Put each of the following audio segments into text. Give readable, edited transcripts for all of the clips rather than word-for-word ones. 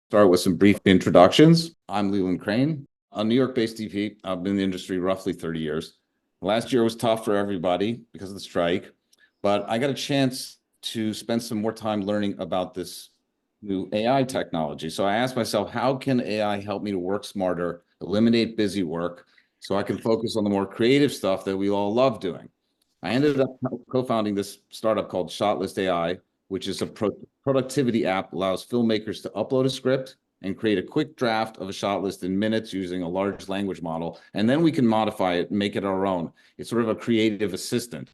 Start with some brief introductions. I'm Leland Krane, a New York-based DP. I've been in the industry roughly 30 years. Last year was tough for everybody because of the strike, but I got a chance to spend some more time learning about this new AI technology. So I asked myself, how can AI help me to work smarter, eliminate busy work, so I can focus on the more creative stuff that we all love doing? I ended up co-founding this startup called Shotlist AI, which is a productivity app, allows filmmakers to upload a script and create a quick draft of a shot list in minutes using a large language model. And then we can modify it and make it our own. It's sort of a creative assistant.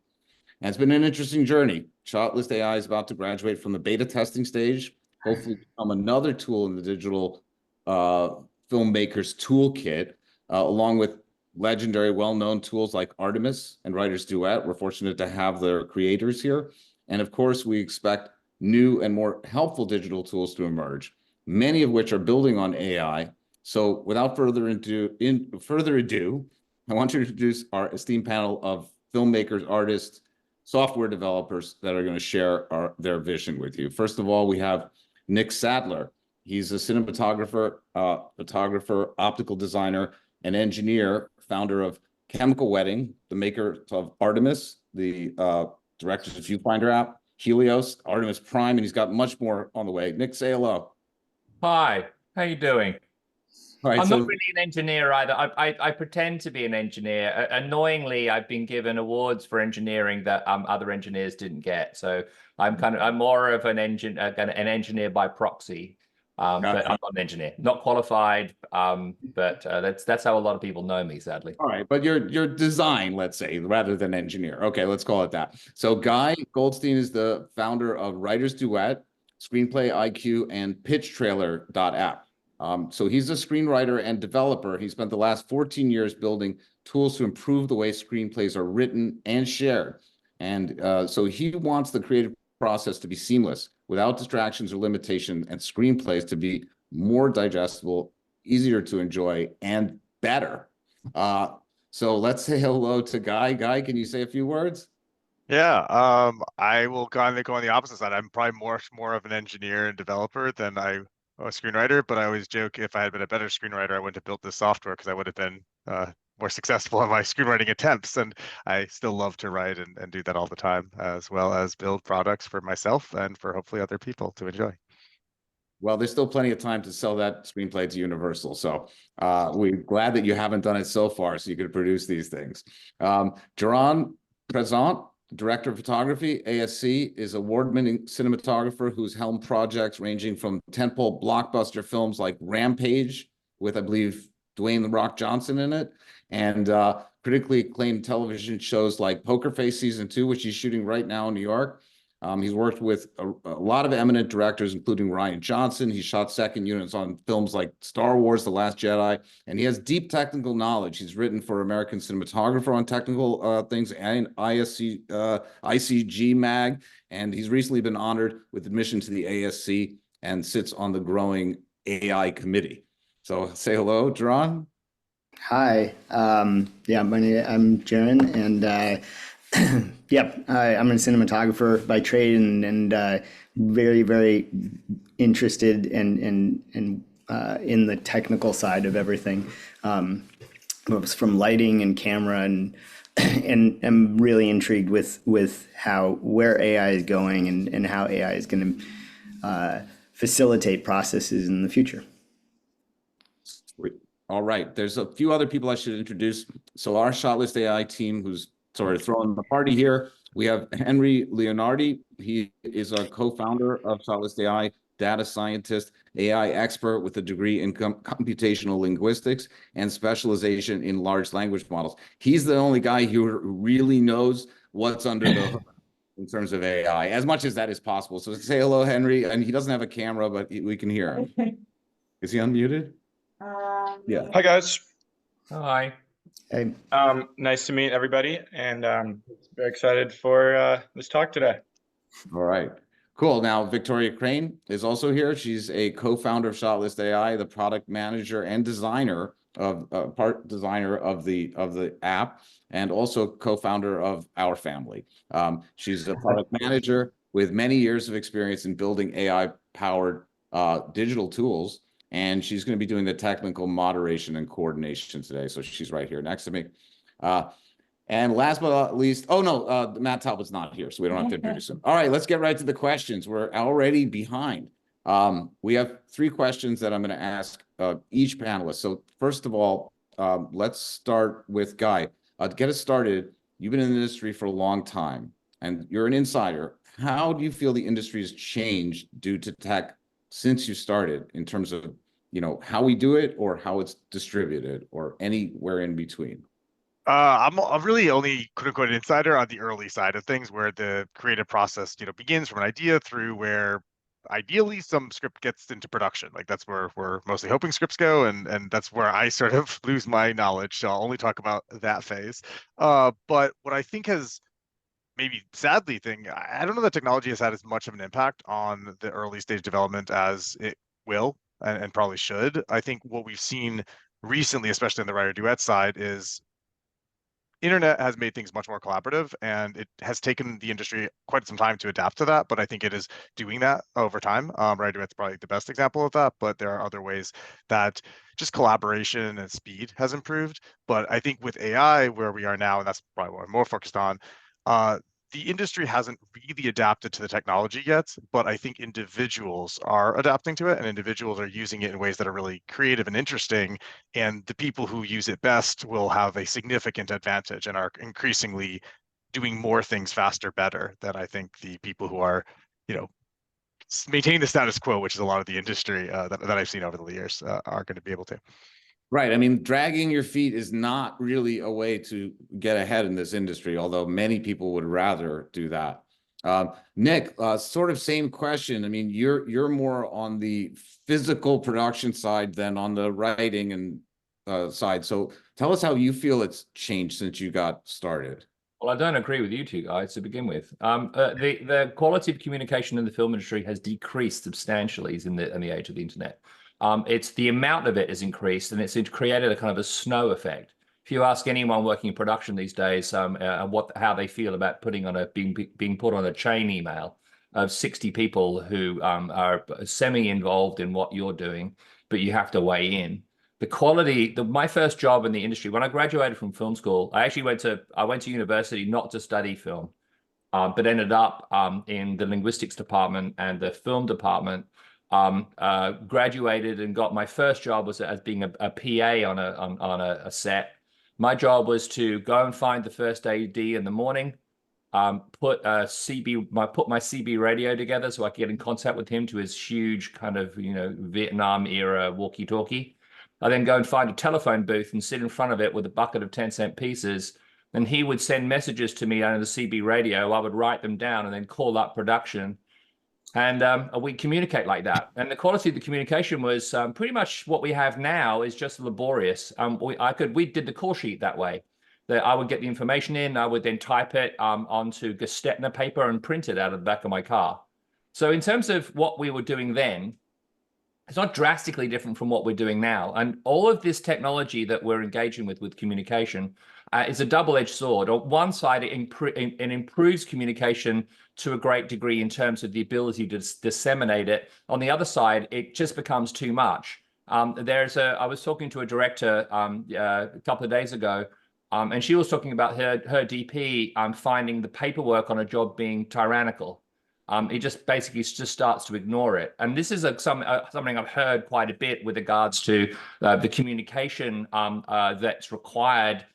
And it's been an interesting journey. Shotlist AI is about to graduate from the beta testing stage, hopefully become another tool in the digital filmmakers toolkit, along with legendary, well-known tools like Artemis and WriterDuet. We're fortunate to have their creators here. And of course, we expect new and more helpful digital tools to emerge, many of which are building on AI. So without further ado, I want to introduce our esteemed panel of filmmakers, artists, software developers that are going to share their vision with you. First of all, we have Nic Sadler. He's a cinematographer, photographer, optical designer, and engineer, founder of Chemical Wedding, the maker of Artemis, the directors of Viewfinder app, Helios, Artemis Prime, and he's got much more on the way. Nic, say hello. Hi, how you doing? All right, I'm not really an engineer either. I pretend to be an engineer. Annoyingly, I've been given awards for engineering that other engineers didn't get. So I'm more of an engineer by proxy. But I'm not an engineer, not qualified. But that's how a lot of people know me, sadly. All right, but you're design, let's say, rather than engineer. Okay, let's call it that. So Guy Goldstein is the founder of WriterDuet, ScreenplayIQ, and PitchTrailer.app. So he's a screenwriter and developer. He spent the last 14 years building tools to improve the way screenplays are written and shared. And so he wants the creative process to be seamless, without distractions or limitations, and screenplays to be more digestible, easier to enjoy, and better. So let's say hello to Guy. Guy, can you say a few words? Yeah, I will kind of go on the opposite side. I'm probably more of an engineer and developer than a screenwriter, but I always joke if I had been a better screenwriter, I wouldn't have built this software because I would have been more successful in my screenwriting attempts. And I still love to write and do that all the time, as well as build products for myself and for hopefully other people to enjoy. Well, there's still plenty of time to sell that screenplay to Universal. So we're glad that you haven't done it so far so you could produce these things. Jaron Presant, Director of Photography, ASC, is award-winning cinematographer who's helmed projects ranging from tentpole blockbuster films like Rampage, with, I believe, Dwayne "The Rock" Johnson in it, and critically acclaimed television shows like Poker Face Season 2, which he's shooting right now in New York. He's worked with a lot of eminent directors, including Rian Johnson. He shot second units on films like Star Wars: The Last Jedi, and he has deep technical knowledge. He's written for American Cinematographer on technical things and ICG Mag, and he's recently been honored with admission to the ASC and sits on the growing AI committee. So say hello, Jaron. Hi, I'm Jaron, and yep, I'm a cinematographer by trade, and very, very interested in the technical side of everything, from lighting and camera, and I'm really intrigued with where AI is going and how AI is going to facilitate processes in the future. All right, there's a few other people I should introduce. So our Shotlist AI team, who's sort of throwing the party here, we have Henry Leonardi. He is a co-founder of Shotlist AI, data scientist, AI expert with a degree in computational linguistics and specialization in large language models. He's the only guy who really knows what's under the hood in terms of AI, as much as that is possible. So say hello, Henry. And he doesn't have a camera, but we can hear him. Is he unmuted? Yeah. Hi, guys. Hi. Hey. Nice to meet everybody, and very excited for this talk today. All right. Cool. Now, Victoria Krane is also here. She's a co-founder of Shotlist AI, the product manager and designer of the app, and also co-founder of Our Family. She's a product manager with many years of experience in building AI-powered digital tools, and she's going to be doing the technical moderation and coordination today. So she's right here next to me. And last but not least, oh no, Matt Talbot's not here, so we don't have to introduce him. All right, let's get right to the questions. We're already behind. We have 3 questions that I'm going to ask each panelist. So first of all, let's start with Guy. To get us started, you've been in the industry for a long time, and you're an insider. How do you feel the industry has changed due to tech since you started, in terms of, you know, how we do it or how it's distributed or anywhere in between? I'm really only quote unquote insider on the early side of things, where the creative process, you know, begins from an idea through where ideally some script gets into production. Like that's where we're mostly hoping scripts go, and that's where I sort of lose my knowledge. So I'll only talk about that phase. But what I think has maybe sadly thing, I don't know that technology has had as much of an impact on the early stage development as it will and probably should. I think what we've seen recently, especially on the writer duet side, is internet has made things much more collaborative, and it has taken the industry quite some time to adapt to that, but I think it is doing that over time. WriterDuet's probably the best example of that, but there are other ways that just collaboration and speed has improved. But I think with AI, where we are now, and that's probably what I'm more focused on, the industry hasn't really adapted to the technology yet, but I think individuals are adapting to it, and individuals are using it in ways that are really creative and interesting. And the people who use it best will have a significant advantage and are increasingly doing more things faster, better than I think the people who are, you know, maintaining the status quo, which is a lot of the industry that I've seen over the years, are going to be able to. Right. I mean, dragging your feet is not really a way to get ahead in this industry, although many people would rather do that. Nic, sort of same question. I mean, you're more on the physical production side than on the writing and side. So tell us how you feel it's changed since you got started. Well, I don't agree with you two guys to begin with. The quality of communication in the film industry has decreased substantially in the age of the internet. It's the amount of it has increased, and it's created a kind of a snow effect. If you ask anyone working in production these days, how they feel about being put on a chain email of 60 people who are semi-involved in what you're doing, but you have to weigh in. The quality, my first job in the industry, when I graduated from film school, I went to university not to study film, but ended up in the linguistics department and the film department. Graduated and got my first job was as being a PA on a set. My job was to go and find the first AD in the morning, put my CB radio together so I could get in contact with him to his huge kind of, you know, Vietnam era walkie-talkie. I then go and find a telephone booth and sit in front of it with a bucket of 10-cent pieces. And he would send messages to me on the CB radio. I would write them down and then call up production. And we communicate like that. And the quality of the communication was pretty much what we have now is just laborious. We did the call sheet that way. That I would get the information in, I would then type it onto Gestetner paper and print it out of the back of my car. So in terms of what we were doing then, it's not drastically different from what we're doing now. And all of this technology that we're engaging with communication is a double-edged sword. On one side, it improves communication to a great degree in terms of the ability to disseminate it. On the other side, it just becomes too much. I was talking to a director a couple of days ago, and she was talking about her DP finding the paperwork on a job being tyrannical. He just basically starts to ignore it. And this is something I've heard quite a bit with regards to the communication that's required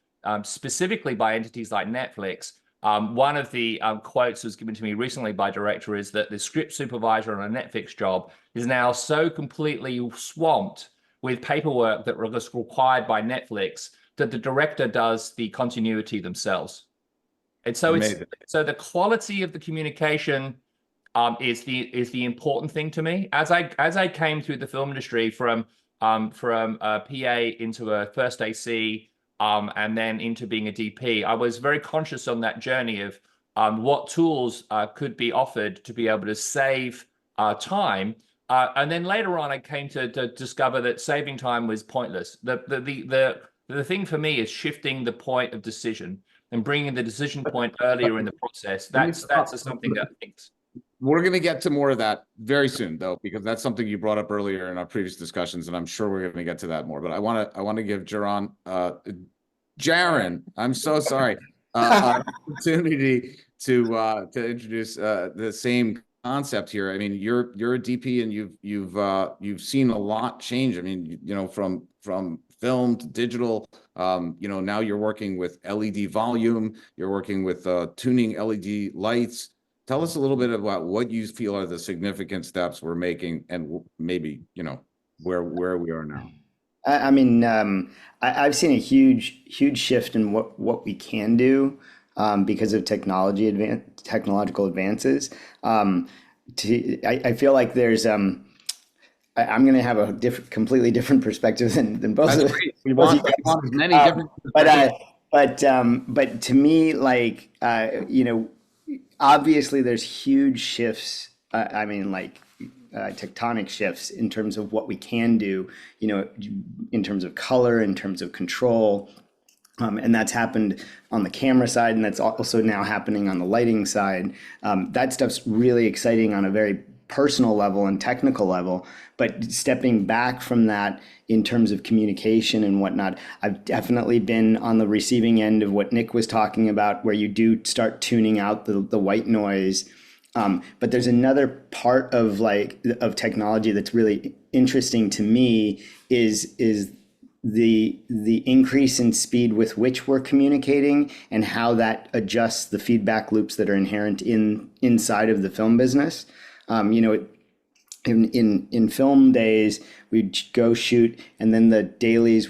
specifically by entities like Netflix. One of the quotes that was given to me recently by a director is that the script supervisor on a Netflix job is now so completely swamped with paperwork that was required by Netflix that the director does the continuity themselves. And so the quality of the communication is the important thing to me. As I came through the film industry from a PA into a first AC and then into being a DP, I was very conscious on that journey of what tools could be offered to be able to save time. And then later on, I came to discover that saving time was pointless. The thing for me is shifting the point of decision and bringing the decision point earlier in the process. That's something that I think. We're going to get to more of that very soon, though, because that's something you brought up earlier in our previous discussions, and I'm sure we're going to get to that more. But I want to give Jaron, I'm so sorry, an opportunity to introduce the same concept here. I mean, you're a DP, and you've seen a lot change. I mean, you know, from film to digital. You know, now you're working with LED volume. You're working with tuning LED lights. Tell us a little bit about what you feel are the significant steps we're making, and maybe, you know, where we are now. I mean, I've seen a huge shift in what we can do because of technological advances. I feel like there's I'm going to have a completely different perspective than both That's of great. We both want, of you we want as many guys. different. But to me, like, you know, obviously there's huge shifts. I mean, like, tectonic shifts in terms of what we can do, you know, in terms of color, in terms of control. And that's happened on the camera side, and that's also now happening on the lighting side. That stuff's really exciting on a very personal level and technical level. But stepping back from that in terms of communication and whatnot, I've definitely been on the receiving end of what Nic was talking about, where you do start tuning out the white noise. But there's another part of technology that's really interesting to me is the increase in speed with which we're communicating, and how that adjusts the feedback loops that are inherent inside of the film business. You know, in film days, we'd go shoot, and then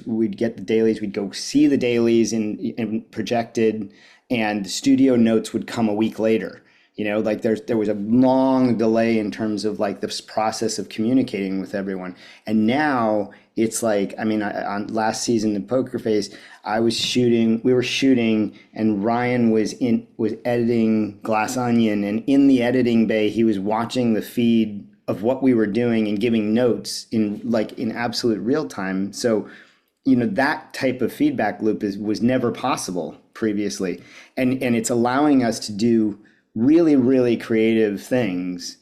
we'd get the dailies, we'd go see the dailies in projected, and studio notes would come a week later. You know, like there was a long delay in terms of like this process of communicating with everyone. And now it's like, I mean, on last season in Poker Face, we were shooting, and Ryan was editing Glass Onion, and in the editing bay, he was watching the feed of what we were doing and giving notes in absolute real time. So, you know, that type of feedback loop was never possible previously. And it's allowing us to do really, really creative things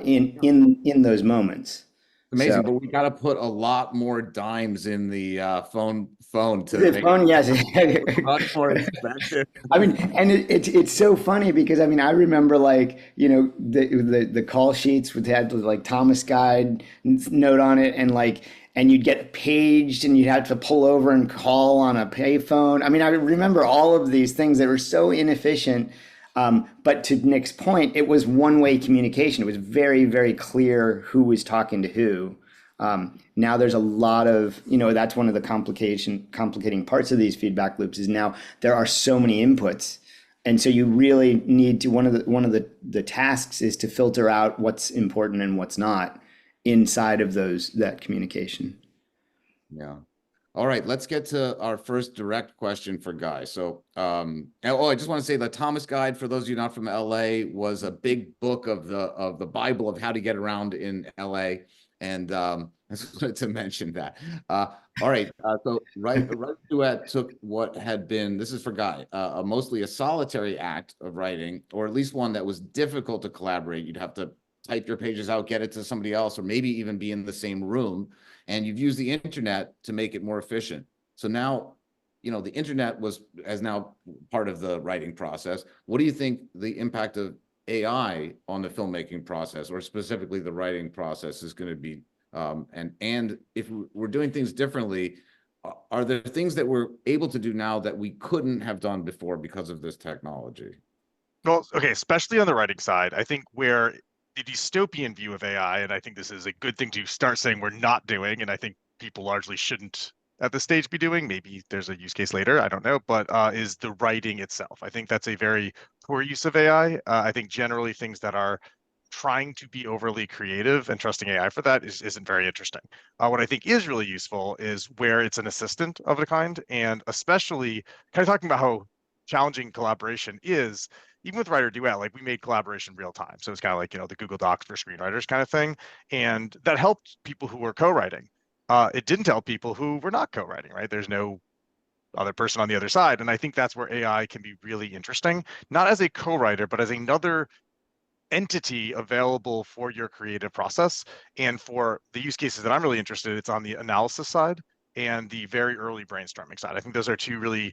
in those moments. Amazing, So, but we got to put a lot more dimes in the phone to the make phone, yes. it much more expensive. I mean, and it's so funny because, I mean, I remember, like, you know, the call sheets had like Thomas Guide note on it, and you'd get paged, and you'd have to pull over and call on a payphone. I mean, I remember all of these things that were so inefficient. But to Nic's point, it was one-way communication. It was very, very clear who was talking to who. Now there's a lot of, you know, that's one of the complicating parts of these feedback loops, is now there are so many inputs. And so you really need to, one of the tasks is to filter out what's important and what's not inside of that communication. Yeah. All right, let's get to our first direct question for Guy. So, I just want to say the Thomas Guide, for those of you not from LA, was a big book of the Bible of how to get around in LA, and I just wanted to mention that. All right, so WriterDuet took what had been, this is for Guy, mostly a solitary act of writing, or at least one that was difficult to collaborate. You'd have to type your pages out, get it to somebody else, or maybe even be in the same room. And you've used the internet to make it more efficient. So now, you know, the internet as now part of the writing process. What do you think the impact of AI on the filmmaking process, or specifically the writing process, is going to be? And if we're doing things differently, are there things that we're able to do now that we couldn't have done before because of this technology? Well, okay, especially on the writing side, I think where the dystopian view of AI, and I think this is a good thing to start saying we're not doing, and I think people largely shouldn't at this stage be doing, maybe there's a use case later, I don't know, but is the writing itself. I think that's a very poor use of AI. I think generally things that are trying to be overly creative and trusting AI for that isn't very interesting. What I think is really useful is where it's an assistant of a kind, and especially kind of talking about how challenging collaboration is. Even with WriterDuet, like we made collaboration real time. So it's kind of like, you know, the Google Docs for screenwriters kind of thing. And that helped people who were co-writing. It didn't help people who were not co-writing, right? There's no other person on the other side. And I think that's where AI can be really interesting, not as a co-writer, but as another entity available for your creative process. And for the use cases that I'm really interested in, it's on the analysis side and the very early brainstorming side. I think those are two really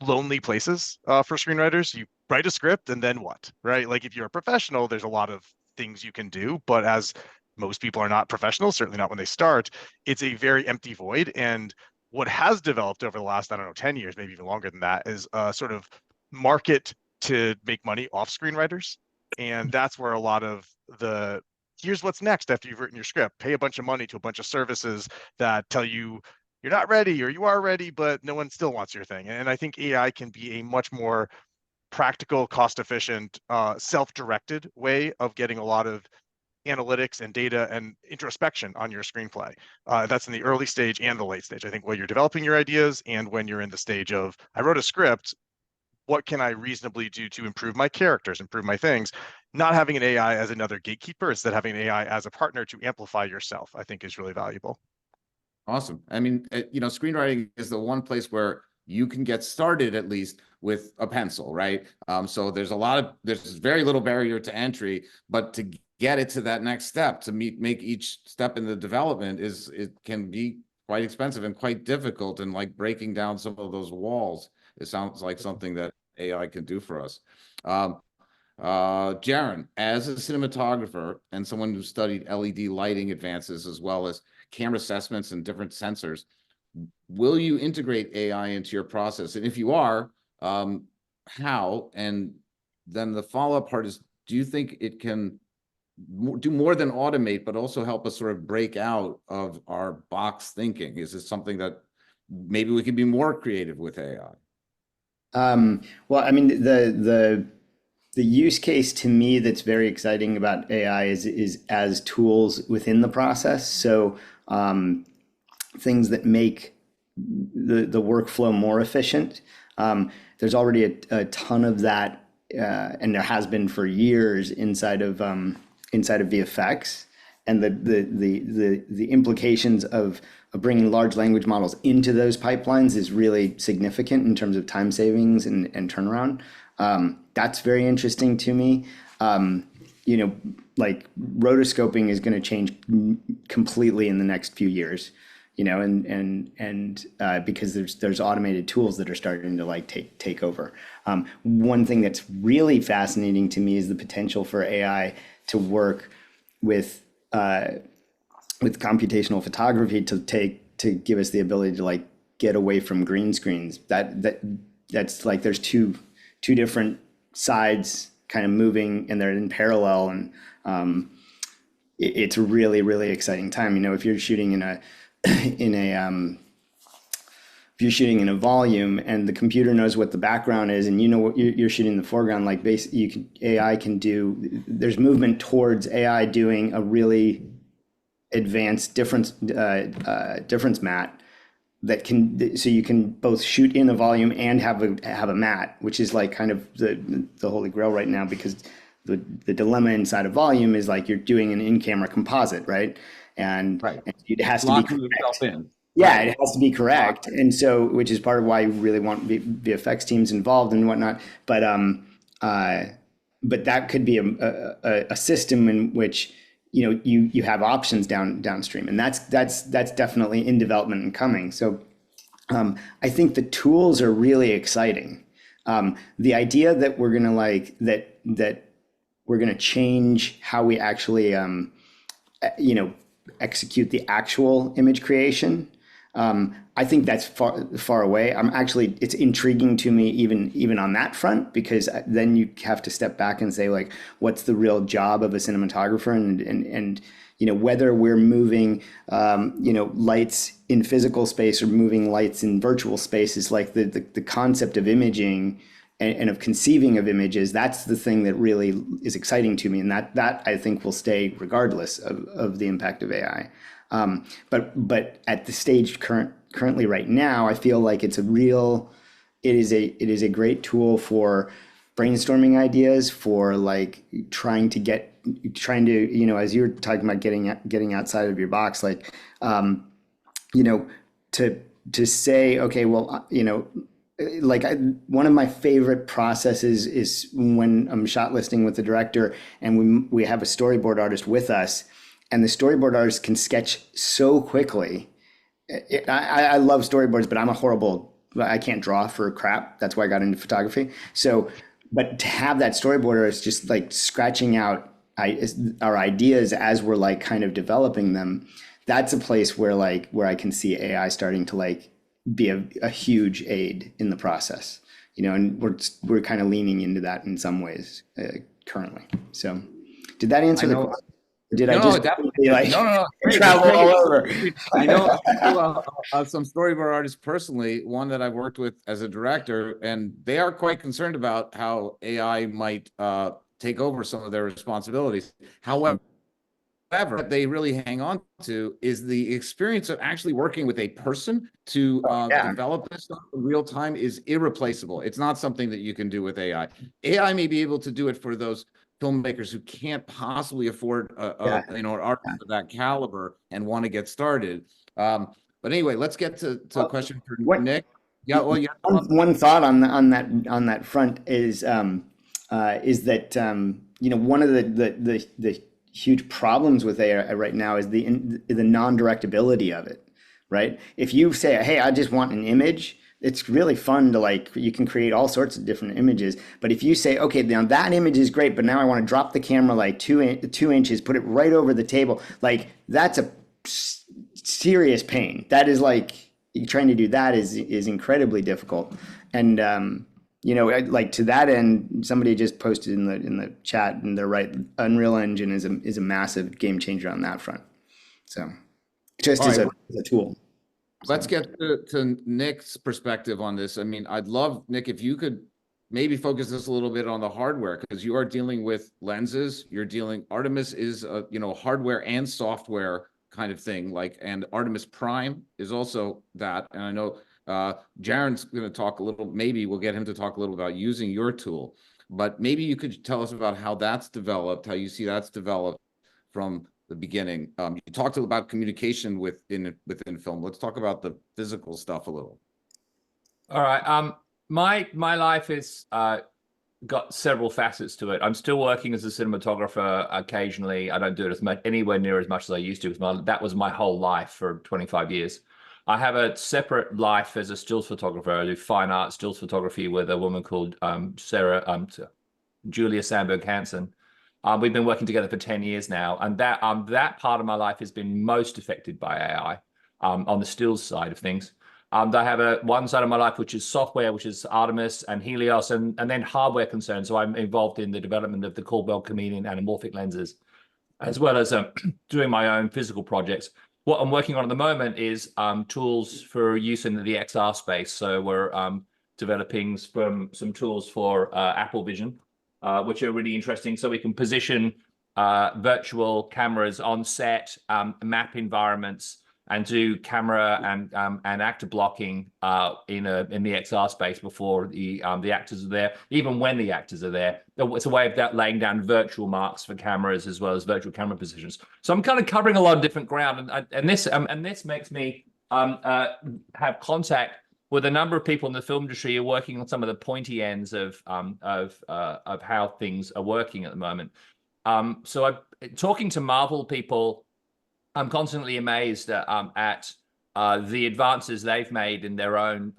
lonely places for screenwriters. You write a script and then what, right? Like if you're a professional, there's a lot of things you can do, but as most people are not professionals, certainly not when they start, it's a very empty void. And what has developed over the last, I don't know, 10 years, maybe even longer than that, is a sort of market to make money off screenwriters. And that's where a lot of the here's what's next after you've written your script, pay a bunch of money to a bunch of services that tell you you're not ready or you are ready, but no one still wants your thing. And I think AI can be a much more practical, cost-efficient, self-directed way of getting a lot of analytics and data and introspection on your screenplay. That's in the early stage and the late stage. I think when you're developing your ideas and when you're in the stage of, I wrote a script, what can I reasonably do to improve my characters, improve my things? Not having an AI as another gatekeeper, instead having an AI as a partner to amplify yourself, I think is really valuable. Awesome. I mean, screenwriting is the one place where you can get started at least with a pencil, right? So there's very little barrier to entry, but to get it to that next step, to make each step in the development it can be quite expensive and quite difficult, and like breaking down some of those walls. It sounds like something that AI can do for us. Jaron, as a cinematographer and someone who studied LED lighting advances as well as camera assessments and different sensors, will you integrate AI into your process? And if you are, how? And then the follow-up part is, do you think it can do more than automate, but also help us sort of break out of our box thinking? Is this something that maybe we can be more creative with AI? Well, I mean, the use case to me that's very exciting about AI is as tools within the process. So things that make the workflow more efficient. There's already a ton of that, and there has been for years inside of VFX, and the implications of bringing large language models into those pipelines is really significant in terms of time savings and turnaround. That's very interesting to me. You know, like rotoscoping is going to change completely in the next few years. You know, and because there's automated tools that are starting to like take over. One thing that's really fascinating to me is the potential for AI to work with computational photography to give us the ability to like get away from green screens. That's like there's two different sides kind of moving, and they're in parallel, and it's a really, really exciting time. You know, if you're shooting if you're shooting in a volume and the computer knows what the background is, and you know what you're shooting in the foreground, like AI can do. There's movement towards AI doing a really advanced difference matte that can, so you can both shoot in a volume and have a matte, which is like kind of the holy grail right now, because the dilemma inside a volume is like you're doing an in-camera composite, right? And it has to be correct. Yeah, it has to be correct. And so, which is part of why we really want VFX teams involved and whatnot. But that could be a system in which, you know, you have options downstream, and that's definitely in development and coming. So I think the tools are really exciting. The idea that we're gonna that we're gonna change how we actually you know, execute the actual image creation. I think that's far away. It's intriguing to me even on that front, because then you have to step back and say, like, what's the real job of a cinematographer, and you know, whether we're moving you know, lights in physical space or moving lights in virtual space is like the concept of imaging and of conceiving of images. That's the thing that really is exciting to me, and that I think will stay regardless of the impact of AI. But at the stage currently right now, I feel like it is a great tool for brainstorming ideas, for like trying to you know, as you were talking about getting outside of your box, like you know, to say, okay, well, you know, one of my favorite processes is when I'm shot listing with the director and we have a storyboard artist with us, and the storyboard artist can sketch so quickly. I love storyboards, but I can't draw for crap. That's why I got into photography. So, but to have that storyboard artist just like scratching out our ideas as we're like kind of developing them, that's a place where I can see AI starting to like be a huge aid in the process, and we're kind of leaning into that in some ways currently. So did that answer the question? Did I just definitely like no. travel all over? I know some storyboard artists personally, one that I've worked with as a director, and they are quite concerned about how AI might take over some of their responsibilities. However, what they really hang on to is the experience of actually working with a person to develop this stuff in real time is irreplaceable. It's not something that you can do with AI. AI may be able to do it for those filmmakers who can't possibly afford an artist of that caliber and want to get started. But anyway, let's get to a question for Nic. Yeah, well, yeah. One thought on that front is that one of the huge problems with AI right now is the non-directability of it, right? If you say, hey, I just want an image, it's really fun to you can create all sorts of different images. But if you say, okay, now that image is great, but now I want to drop the camera like 2 inches, put it right over the table, that's a serious pain. That is trying to do that is incredibly difficult. And to that end, somebody just posted in the chat, and they're right. Unreal Engine is a massive game changer on that front. So, just as a tool. Let's get to Nic's perspective on this. I mean, I'd love, Nic, if you could maybe focus this a little bit on the hardware, because you are dealing with lenses. Artemis is a hardware and software kind of thing. And Artemis Prime is also that. And I know Jaron's going to talk a little. Maybe we'll get him to talk a little about using your tool. But maybe you could tell us about how that's developed, how you see that's developed from the beginning. You talked about communication within film. Let's talk about the physical stuff a little. All right. My life is got several facets to it. I'm still working as a cinematographer occasionally. I don't do it anywhere near as much as I used to, because that was my whole life for 25 years. I have a separate life as a stills photographer. I do fine art stills photography with a woman called Julia Sandberg Hansen. We've been working together for 10 years now, and that part of my life has been most affected by AI on the stills side of things. I have one side of my life which is software, which is Artemis and Helios, and then hardware concerns. So I'm involved in the development of the Corbel Chameleon anamorphic lenses, as well as doing my own physical projects. What I'm working on at the moment is tools for use in the XR space. So we're developing some tools for Apple Vision, which are really interesting. So we can position virtual cameras on set, map environments, and do camera and actor blocking in the XR space before the actors are there, even when the actors are there. It's a way of laying down virtual marks for cameras as well as virtual camera positions. So I'm kind of covering a lot of different ground, and this makes me have contact with a number of people in the film industry who are working on some of the pointy ends of how things are working at the moment. So I'm talking to Marvel people. I'm constantly amazed at the advances they've made in their own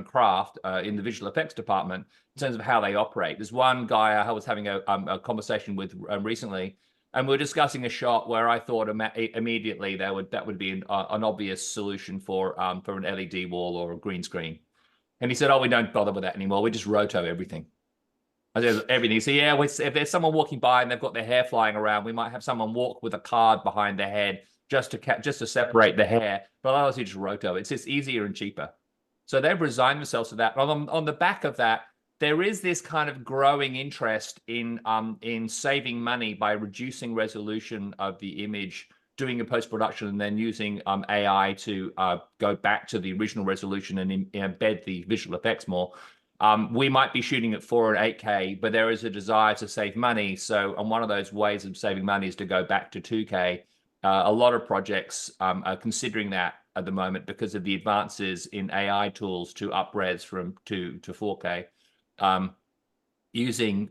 craft in the visual effects department in terms of how they operate. There's one guy I was having a conversation with recently, and we were discussing a shot where I thought immediately that would be an obvious solution for an LED wall or a green screen, and he said, "Oh, we don't bother with that anymore. We just roto everything." Everything. So yeah, if there's someone walking by and they've got their hair flying around, we might have someone walk with a card behind their head just to separate the hair. But otherwise, you just roto. It's just easier and cheaper. So they've resigned themselves to that. On the back of that, there is this kind of growing interest in saving money by reducing resolution of the image, doing a post-production, and then using AI to go back to the original resolution and embed the visual effects more. We might be shooting at 4 and 8K, but there is a desire to save money. So, and one of those ways of saving money is to go back to 2K. A lot of projects are considering that at the moment because of the advances in AI tools to up-res from to 4K, using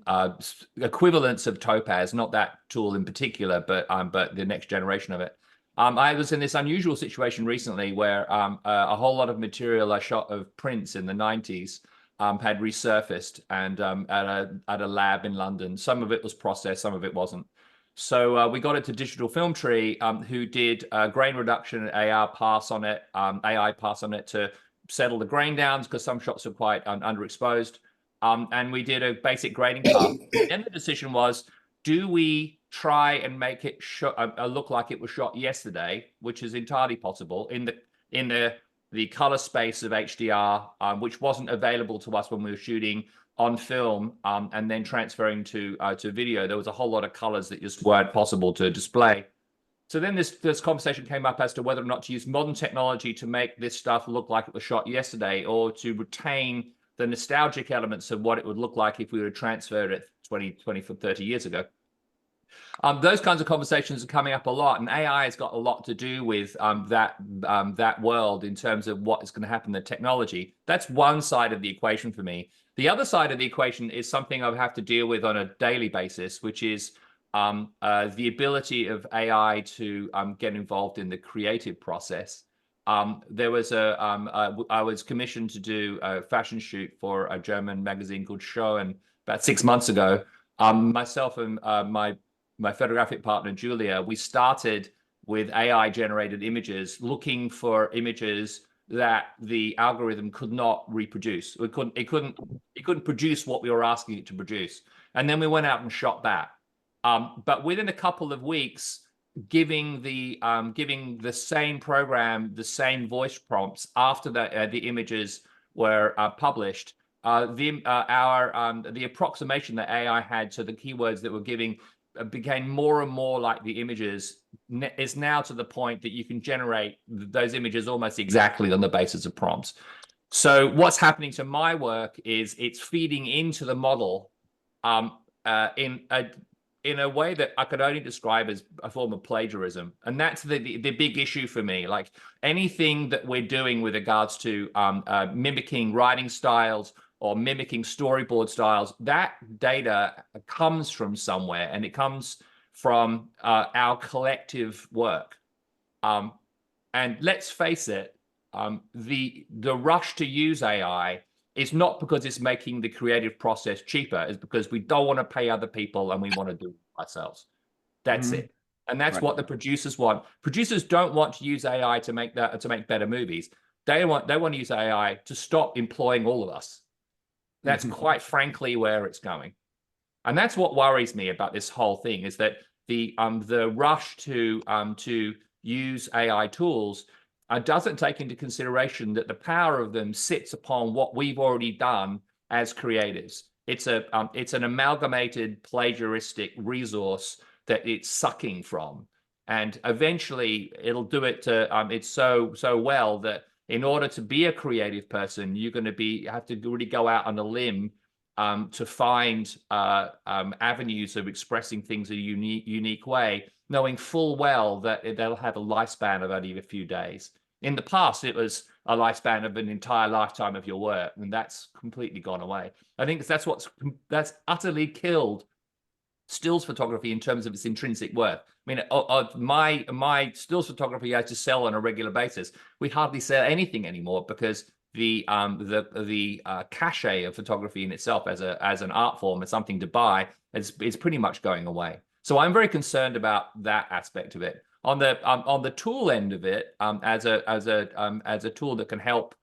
equivalents of Topaz, not that tool in particular, but the next generation of it. I was in this unusual situation recently where a whole lot of material I shot of Prince in the 90s had resurfaced and at a lab in London. Some of it was processed, some of it wasn't. So we got it to Digital Film Tree, who did grain reduction and AI pass on it to settle the grain downs because some shots are quite underexposed. And we did a basic grading pass. And the decision was, do we try and make it look like it was shot yesterday, which is entirely possible in the color space of HDR, which wasn't available to us when we were shooting on film, and then transferring to video. There was a whole lot of colors that just weren't possible to display. So then this conversation came up as to whether or not to use modern technology to make this stuff look like it was shot yesterday, or to retain the nostalgic elements of what it would look like if we were transferred it 20, 30 years ago. Those kinds of conversations are coming up a lot, and AI has got a lot to do with that world in terms of what is going to happen to technology. That's one side of the equation for me. The other side of the equation is something I have to deal with on a daily basis, which is the ability of AI to get involved in the creative process. There was I was commissioned to do a fashion shoot for a German magazine called Show, about 6 months ago. Myself and my photographic partner, Julia, we started with AI-generated images, looking for images that the algorithm could not reproduce. It couldn't produce what we were asking it to produce. And then we went out and shot that. But within a couple of weeks, giving the same program the same voice prompts after the images were published, the approximation that AI had to the keywords that we're giving became more and more like the images. Is now to the point that you can generate those images almost exactly on the basis of prompts. So what's happening to my work is it's feeding into the model in a way that I could only describe as a form of plagiarism. And that's the big issue for me. Like anything that we're doing with regards to mimicking writing styles or mimicking storyboard styles, that data comes from somewhere, and it comes from our collective work. And let's face it, the rush to use AI is not because it's making the creative process cheaper. It's because we don't want to pay other people and we want to do it ourselves. That's it. And that's what the producers want. Producers don't want to use AI to make better movies. They want to use AI to stop employing all of us. That's quite frankly where it's going. And that's what worries me about this whole thing, is that the rush to use AI tools doesn't take into consideration that the power of them sits upon what we've already done as creatives. It's an amalgamated plagiaristic resource that it's sucking from, and eventually it'll do it to it's so well that in order to be a creative person, you're going to have to really go out on a limb to find avenues of expressing things in a unique way, knowing full well that they'll have a lifespan of only a few days. In the past, it was a lifespan of an entire lifetime of your work, and that's completely gone away. I think that's utterly killed stills photography in terms of its intrinsic worth. I mean, my stills photography I just sell on a regular basis. We hardly sell anything anymore because the cachet of photography in itself as an art form, as something to buy, is pretty much going away. So I'm very concerned about that aspect of it. On the tool end of it, as a tool that can help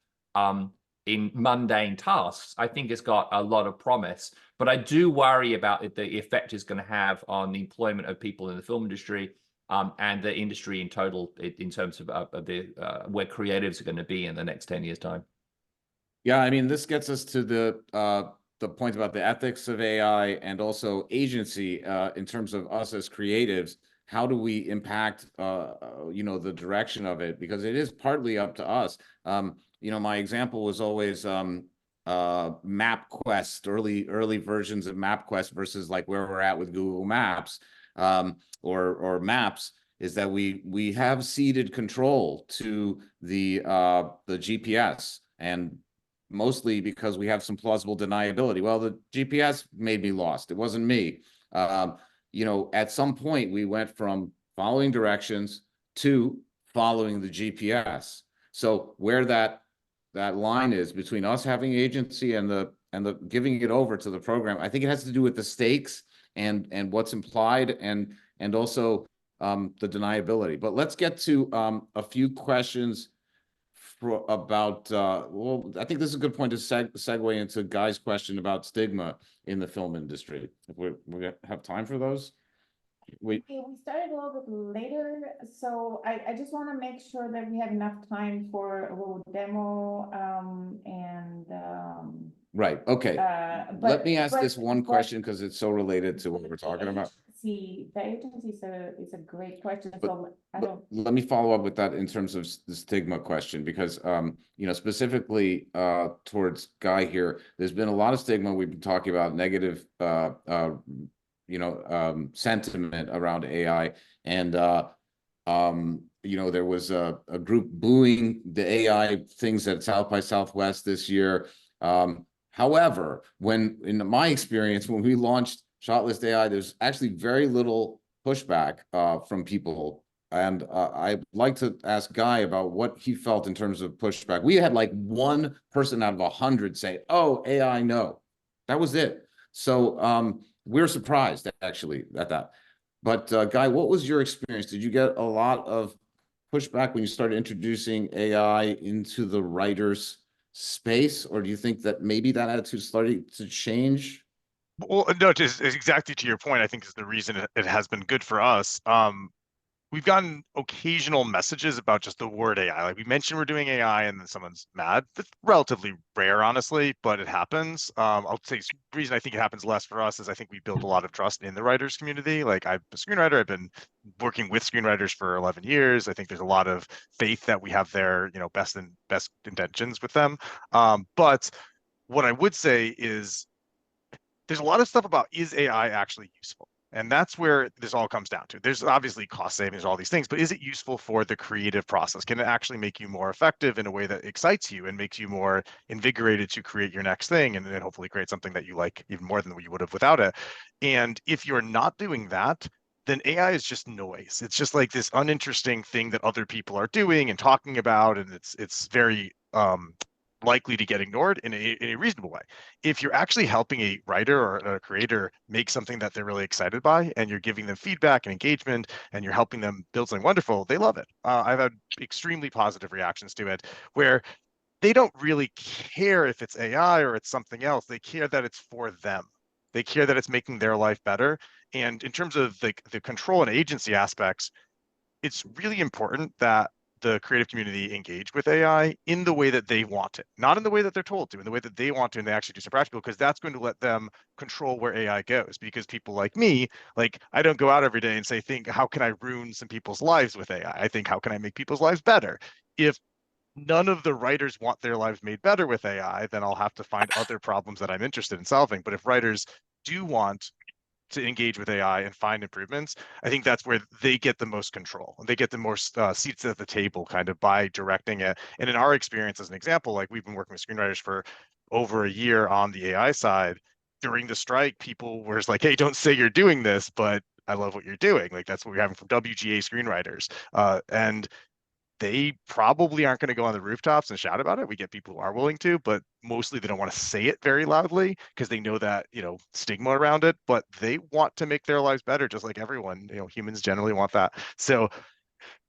in mundane tasks, I think it's got a lot of promise. But I do worry about the effect it's going to have on the employment of people in the film industry and the industry in total, in terms of where creatives are going to be in the next 10 years' time. Yeah, I mean, this gets us to the point about the ethics of AI and also agency in terms of us as creatives. How do we impact, the direction of it? Because it is partly up to us. My example was always MapQuest, early versions of MapQuest versus like where we're at with Google Maps or Maps. is that we have ceded control to the GPS, and mostly because we have some plausible deniability. Well, the GPS made me lost. It wasn't me. At some point we went from following directions to following the GPS. So where that line is between us having agency and the giving it over to the program, I think it has to do with the stakes and what's implied and also the deniability. But let's get to a few questions about well, I think this is a good point to segue into Guy's question about stigma in the film industry. If we have time for those. Okay, we started a little bit later, so I just want to make sure that we have enough time for a little demo Right. Okay. Let me ask this one but question because it's so related to what we're talking about. The agency is a great question. So I don't. Let me follow up with that in terms of the stigma question, because specifically towards Guy here, there's been a lot of stigma. We've been talking about negative sentiment around AI, and there was a group booing the AI things at South by Southwest this year. However, in my experience, when we launched Shotlist AI, there's actually very little pushback from people. And I'd like to ask Guy about what he felt in terms of pushback. We had like one person out of 100 say, "Oh, AI, no." That was it. So we're surprised actually at that. But Guy, what was your experience? Did you get a lot of pushback when you started introducing AI into the writers' space, or do you think that maybe that attitude started to change? Well, no, just exactly to your point, I think is the reason it has been good for us. We've gotten occasional messages about just the word AI. Like we mentioned we're doing AI and then someone's mad. That's relatively rare, honestly, but it happens. I'll say the reason I think it happens less for us is I think we build a lot of trust in the writers community. Like I'm a screenwriter. I've been working with screenwriters for 11 years. I think there's a lot of faith that we have their, best intentions with them. But what I would say is there's a lot of stuff about, is AI actually useful? And that's where this all comes down to. There's obviously cost savings, all these things, but is it useful for the creative process? Can it actually make you more effective in a way that excites you and makes you more invigorated to create your next thing and then hopefully create something that you like even more than what you would have without it? And if you're not doing that, then AI is just noise. It's just like this uninteresting thing that other people are doing and talking about, and it's very likely to get ignored in a reasonable way. If you're actually helping a writer or a creator make something that they're really excited by, and you're giving them feedback and engagement, and you're helping them build something wonderful, they love it. I've had extremely positive reactions to it, where they don't really care if it's AI or it's something else. They care that it's for them. They care that it's making their life better. And in terms of the control and agency aspects, it's really important that the creative community engage with AI in the way that they want it, not in the way that they're told to, in the way that they want to, and they actually do some practical, because that's going to let them control where AI goes. Because people like me, like I don't go out every day and say, how can I ruin some people's lives with AI? I think, how can I make people's lives better? If none of the writers want their lives made better with AI, then I'll have to find other problems that I'm interested in solving. But if writers do want to engage with AI and find improvements, I think that's where they get the most control. They get the most seats at the table kind of by directing it. And in our experience, as an example, like we've been working with screenwriters for over a year on the AI side. During the strike, people were like, "Hey, don't say you're doing this, but I love what you're doing." Like that's what we're having from WGA screenwriters. And they probably aren't going to go on the rooftops and shout about it. We get people who are willing to, but mostly they don't want to say it very loudly because they know that, stigma around it, but they want to make their lives better, just like everyone. Humans generally want that. So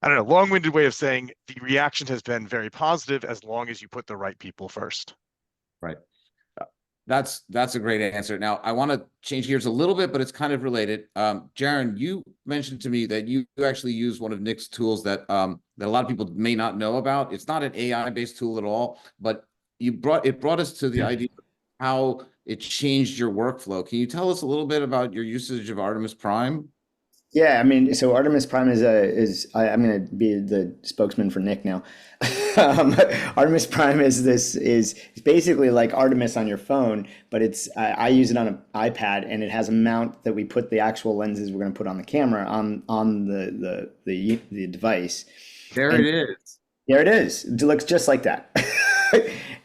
I don't know, long-winded way of saying the reaction has been very positive as long as you put the right people first. Right. That's a great answer. Now, I want to change gears a little bit, but it's kind of related. Jaron, you mentioned to me that you actually use one of Nic's tools that a lot of people may not know about. It's not an AI-based tool at all, but it brought us to the idea of how it changed your workflow. Can you tell us a little bit about your usage of Artemis Prime? Yeah, I mean, so Artemis Prime I'm going to be the spokesman for Nick now. Artemis Prime is basically like Artemis on your phone, but I use it on an iPad, and it has a mount that we put the actual lenses we're going to put on the camera on the device. There And it is. there it is. It looks just like that.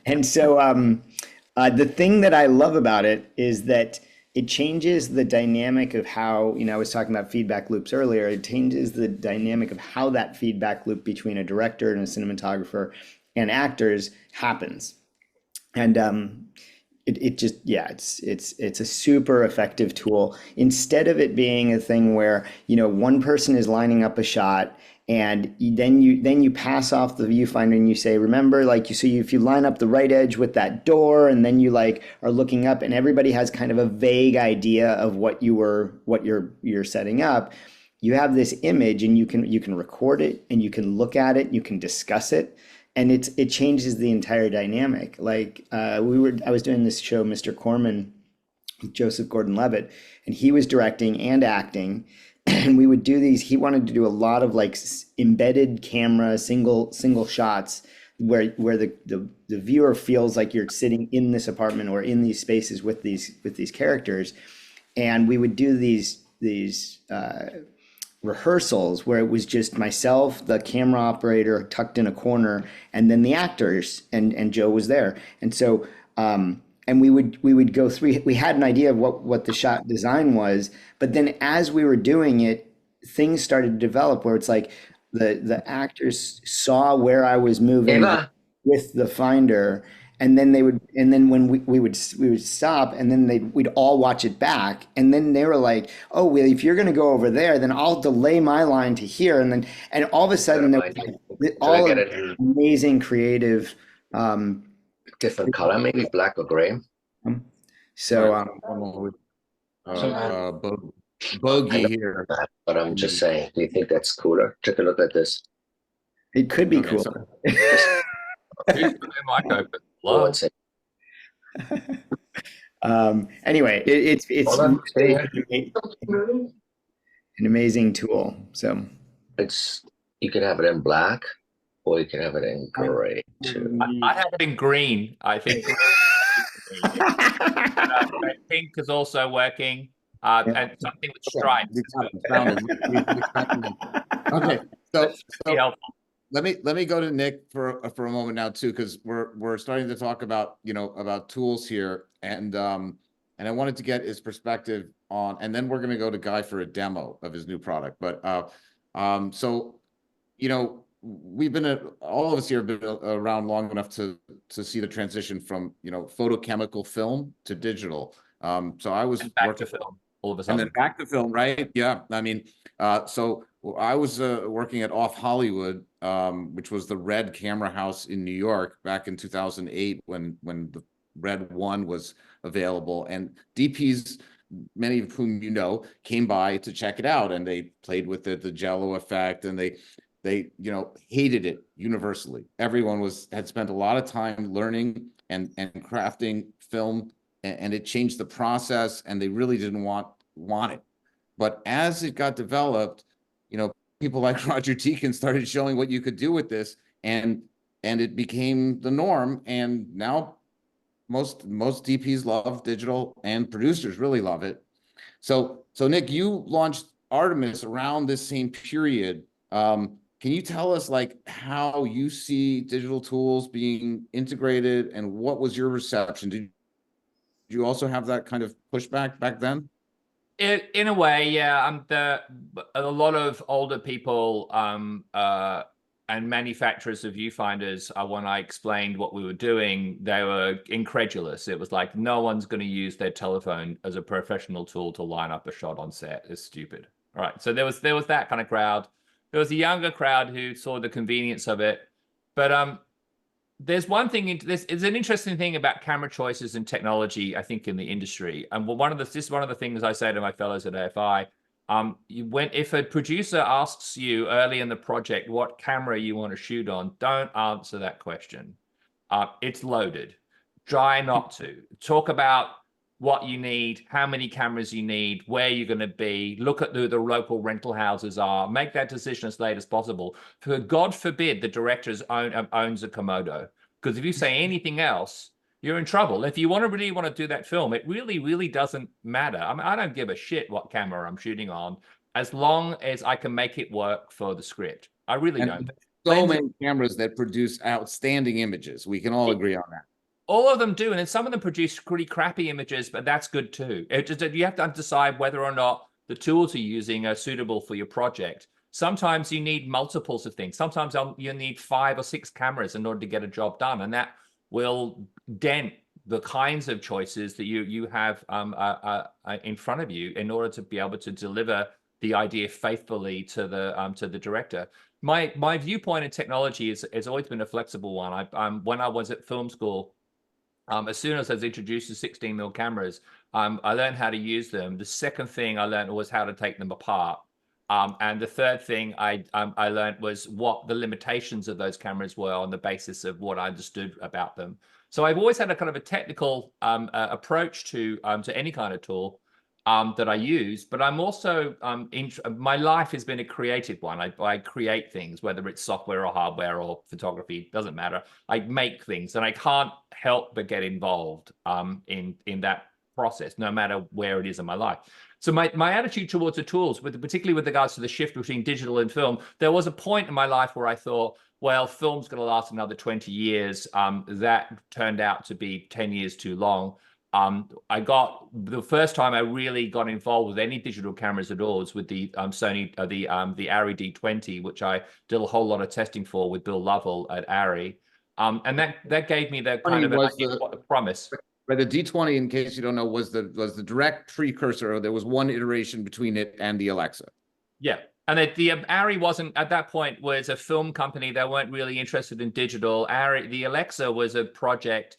And so the thing that I love about it is that it changes the dynamic of how, I was talking about feedback loops earlier. It changes the dynamic of how that feedback loop between a director and a cinematographer and actors happens. And it's a super effective tool. Instead of it being a thing where, one person is lining up a shot, and then you pass off the viewfinder and you say, remember, if you line up the right edge with that door, and then you are looking up, and everybody has kind of a vague idea of what you're setting up. You have this image, and you can record it, and you can look at it, you can discuss it, and it changes the entire dynamic. I was doing this show, Mr. Corman, with Joseph Gordon-Levitt, and he was directing and acting. And we would do these. He wanted to do a lot of embedded camera, single shots, where the viewer feels like you're sitting in this apartment or in these spaces with these characters. And we would do these rehearsals where it was just myself, the camera operator tucked in a corner, and then the actors, and Joe was there. And so and we would go through. We had an idea of what the shot design was, but then as we were doing it, things started to develop where it's like the actors saw where I was moving with the finder, and then when we would stop, and then we'd all watch it back, and then they were like, oh well, if you're going to go over there, then I'll delay my line to here, and all of a sudden there was all of amazing creative different color, maybe black or gray. So bogey here. But I'm just saying, do you think that's cooler? Take a look at this. It could be cool. Anyway, it's an amazing tool. So you can have it in black, or you can have it in gray too. I have it in green. I think pink is also working, and something with stripes. Okay, so helpful. let me go to Nick for a moment now too, because we're starting to talk about about tools here, and I wanted to get his perspective on, and then we're going to go to Guy for a demo of his new product. But so we've been all of us here have been around long enough to see the transition from photochemical film to digital. So I was back to film all of a sudden, and then back to film, right? Yeah, I mean, so I was working at Off Hollywood, which was the Red Camera House in New York back in 2008 when the Red 1 was available, and DPs, many of whom came by to check it out, and they played with it, the Jello effect, and they hated it universally. Everyone had spent a lot of time learning and crafting film, and it changed the process, and they really didn't want it. But as it got developed, people like Roger Deakins started showing what you could do with this, and it became the norm. And now most DPs love digital, and producers really love it. So Nick, you launched Artemis around this same period. Can you tell us how you see digital tools being integrated, and what was your reception? Did you also have that kind of pushback back then? In a way, yeah. A lot of older people and manufacturers of viewfinders, when I explained what we were doing, they were incredulous. It was like, no one's going to use their telephone as a professional tool to line up a shot on set. It's stupid. All right. So there was that kind of crowd. There was a younger crowd who saw the convenience of it. But there's one thing, this is an interesting thing about camera choices and technology, I think, in the industry. And this is one of the things I say to my fellows at AFI. If a producer asks you early in the project what camera you want to shoot on, don't answer that question. It's loaded. Try not to. Talk about what you need, how many cameras you need, where you're going to be, look at who the local rental houses are, make that decision as late as possible. For God forbid the director owns a Komodo, because if you say anything else, you're in trouble. If you really want to do that film, it really doesn't matter. I mean, I don't give a shit what camera I'm shooting on, as long as I can make it work for the script. I really don't. So many cameras that produce outstanding images. We can all agree on that. All of them do, and then some of them produce pretty crappy images, but that's good too. You have to decide whether or not the tools you're using are suitable for your project. Sometimes you need multiples of things. Sometimes you need 5 or 6 cameras in order to get a job done, and that will dent the kinds of choices that you have in front of you in order to be able to deliver the idea faithfully to the director. My viewpoint in technology has always been a flexible one. When I was at film school, as soon as I was introduced to 16mm cameras, I learned how to use them. The second thing I learned was how to take them apart. And the third thing I learned was what the limitations of those cameras were on the basis of what I understood about them. So I've always had a kind of a technical approach to any kind of tool that I use, but I'm also, my life has been a creative one. I create things, whether it's software or hardware or photography, doesn't matter. I make things, and I can't help but get involved in that process, no matter where it is in my life. So my attitude towards the tools, particularly with regards to the shift between digital and film, there was a point in my life where I thought, well, film's going to last another 20 years. That turned out to be 10 years too long. I got the first time I really got involved with any digital cameras at all was with the Sony, the Arri D20, which I did a whole lot of testing for with Bill Lovell at Arri. And that gave me the kind of an idea of what the promise. But the D20, in case you don't know, was the direct precursor. There was one iteration between it and the Alexa. Yeah. And the Arri wasn't, at that point, was a film company. They weren't really interested in digital. The Alexa was a project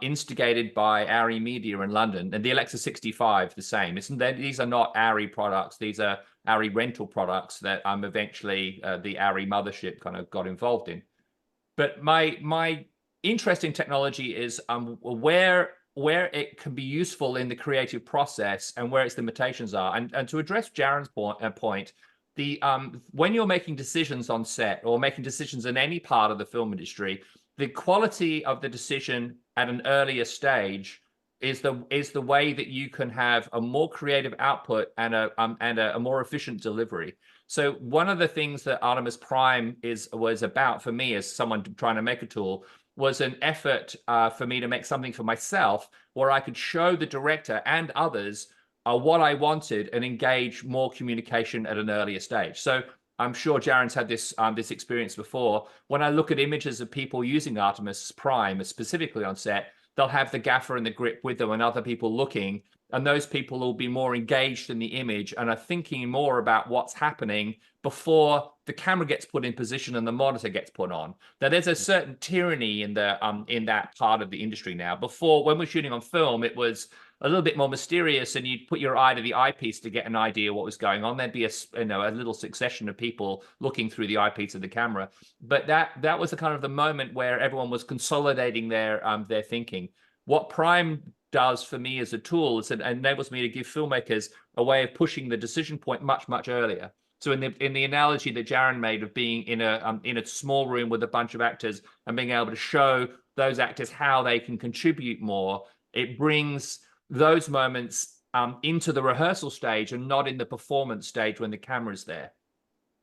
instigated by Arri Media in London, and the Alexa 65 the same. These are not Arri products. These are Arri rental products that eventually the Arri mothership kind of got involved in. But my interest in technology is where it can be useful in the creative process and where its limitations are. And to address Jaron's point, when you're making decisions on set or making decisions in any part of the film industry, the quality of the decision at an earlier stage is the way that you can have a more creative output and a more efficient delivery. So one of the things that Artemis Prime was about for me as someone trying to make a tool was an effort for me to make something for myself where I could show the director and others what I wanted and engage more communication at an earlier stage. So I'm sure Jaron's had this experience before. When I look at images of people using Artemis Prime, specifically on set, they'll have the gaffer and the grip with them and other people looking, and those people will be more engaged in the image and are thinking more about what's happening before the camera gets put in position and the monitor gets put on. Now, there's a certain tyranny in that part of the industry now. Before, when we're shooting on film, it was a little bit more mysterious, and you'd put your eye to the eyepiece to get an idea what was going on. There'd be a little succession of people looking through the eyepiece of the camera. But that was the kind of the moment where everyone was consolidating their thinking. What Prime does for me as a tool is it enables me to give filmmakers a way of pushing the decision point much earlier. So in the analogy that Jaron made of being in a small room with a bunch of actors and being able to show those actors how they can contribute more, it brings those moments into the rehearsal stage and not in the performance stage when the camera's there.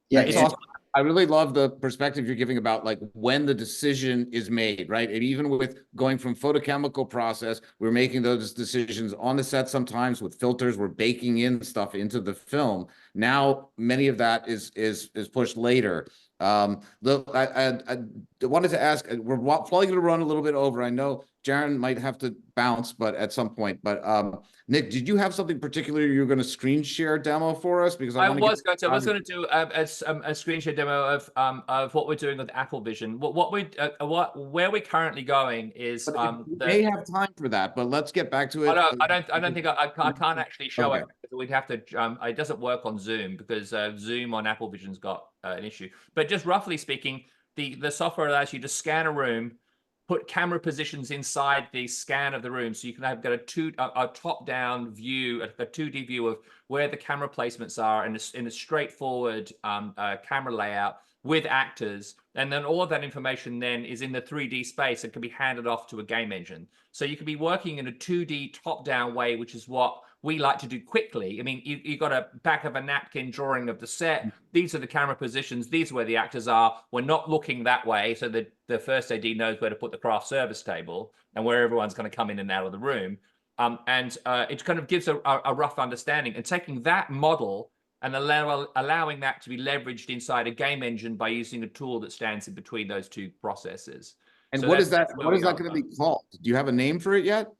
Yeah, It's awesome. I really love the perspective you're giving about like when the decision is made, right? And even with going from photochemical process, we're making those decisions on the set sometimes with filters, we're baking in stuff into the film. Now, many of that is pushed later. I wanted to ask, we're probably going to run a little bit over. I know Jaron might have to bounce, but at some point. But Nic, did you have something particular you were going to screen share demo for us? Because I was going to do a screen share demo of what we're doing with Apple Vision. Where we're currently going is may have time for that, but let's get back to it. I don't think I can't actually show it. We'd have to. It doesn't work on Zoom because Zoom on Apple Vision's got an issue. But just roughly speaking, the software allows you to scan a room, put camera positions inside the scan of the room, so you can have got a top-down view, a 2D view of where the camera placements are in a straightforward camera layout with actors, and then all of that information then is in the 3D space and can be handed off to a game engine. So you can be working in a 2D top-down way, which is what we like to do quickly. I mean, you got a back of a napkin drawing of the set. These are the camera positions. These are where the actors are. We're not looking that way, so the first AD knows where to put the craft service table and where everyone's going to come in and out of the room. It kind of gives a rough understanding. And taking that model and allowing that to be leveraged inside a game engine by using a tool that stands in between those two processes. And So what is that's that? where What we is that are. going to be called? Do you have a name for it yet?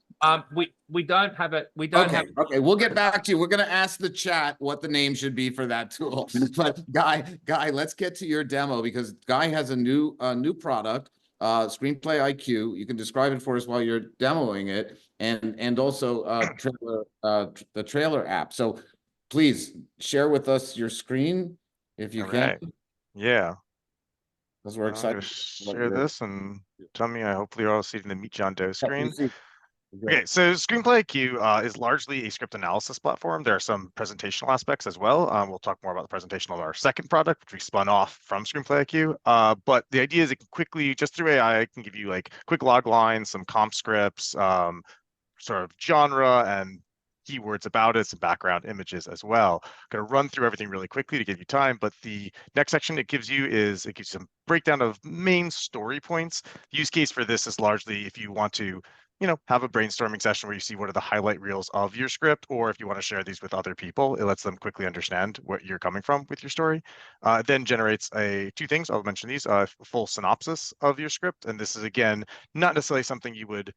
We don't have it. We don't have. Okay, we'll get back to you. We're going to ask the chat what the name should be for that tool. But Guy, let's get to your demo, because Guy has a new product, ScreenplayIQ. You can describe it for us while you're demoing it, and also the trailer app. So please share with us your screen if you can. Right. Yeah. Because we're I'm gonna excited. share this and tell me. Hopefully, you're all seeing the Meet John Doe screen. Yeah, Okay, so ScreenplayIQ is largely a script analysis platform. There are some presentational aspects as well. We'll talk more about the presentation of our second product, which we spun off from ScreenplayIQ. But the idea is it can quickly, just through AI, it can give you like quick log lines, some comp scripts, sort of genre and keywords about it, some background images as well. Going to run through everything really quickly to give you time, but the next section it gives you some breakdown of main story points. The use case for this is largely if you want to, have a brainstorming session where you see what are the highlight reels of your script, or if you want to share these with other people, it lets them quickly understand what you're coming from with your story. It then generates two things, I'll mention these, a full synopsis of your script. And this is, again, not necessarily something you would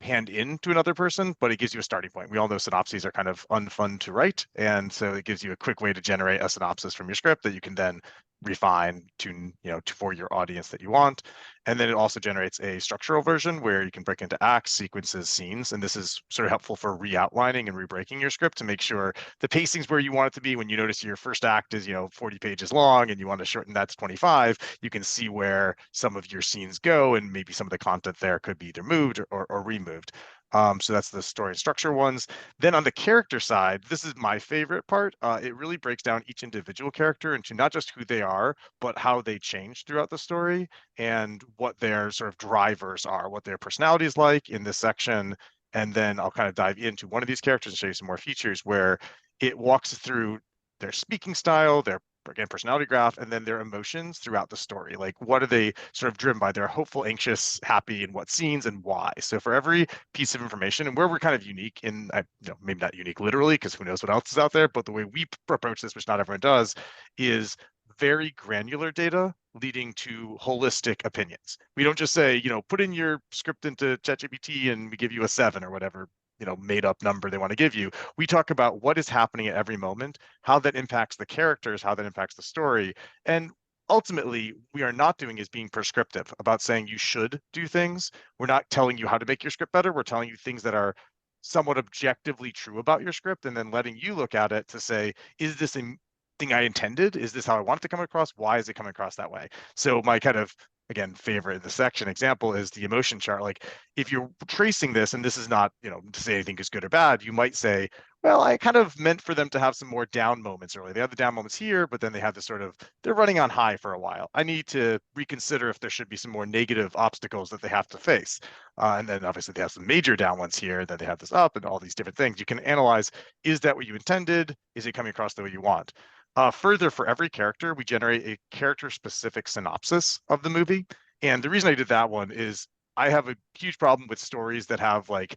hand in to another person, but it gives you a starting point. We all know synopses are kind of unfun to write, and so it gives you a quick way to generate a synopsis from your script that you can then refine for your audience that you want. And then it also generates a structural version where you can break into acts, sequences, scenes, and this is sort of helpful for re-outlining and re-breaking your script to make sure the pacing's where you want it to be. When you notice your first act is 40 pages long and you want to shorten that to 25, you can see where some of your scenes go, and maybe some of the content there could be either moved or removed. So that's the story and structure ones. Then on the character side, this is my favorite part. It really breaks down each individual character into not just who they are, but how they change throughout the story and what their sort of drivers are, what their personality is like in this section. And then I'll kind of dive into one of these characters and show you some more features where it walks through their speaking style, their personality graph, and then their emotions throughout the story. Like, what are they sort of driven by? They're hopeful, anxious, happy, in what scenes and why. So for every piece of information, and where we're kind of unique in, maybe not unique literally, because who knows what else is out there, but the way we approach this, which not everyone does, is very granular data leading to holistic opinions. We don't just say, put in your script into ChatGPT and we give you a 7 or whatever made up number they want to give you. We talk about what is happening at every moment, how that impacts the characters, how that impacts the story. And ultimately, we are not doing is being prescriptive about saying you should do things. We're not telling you how to make your script better. We're telling you things that are somewhat objectively true about your script, and then letting you look at it to say, is this a thing I intended? Is this how I want it to come across? Why is it coming across that way? So my kind of, again, favorite in the section example is the emotion chart. Like, if you're tracing this, and this is not, to say anything is good or bad, you might say, well, I kind of meant for them to have some more down moments early. They have the down moments here, but then they have this sort of, they're running on high for a while. I need to reconsider if there should be some more negative obstacles that they have to face. And then obviously they have some major down ones here, then they have this up and all these different things. You can analyze, is that what you intended? Is it coming across the way you want? Further, for every character, we generate a character-specific synopsis of the movie. And the reason I did that one is I have a huge problem with stories that have like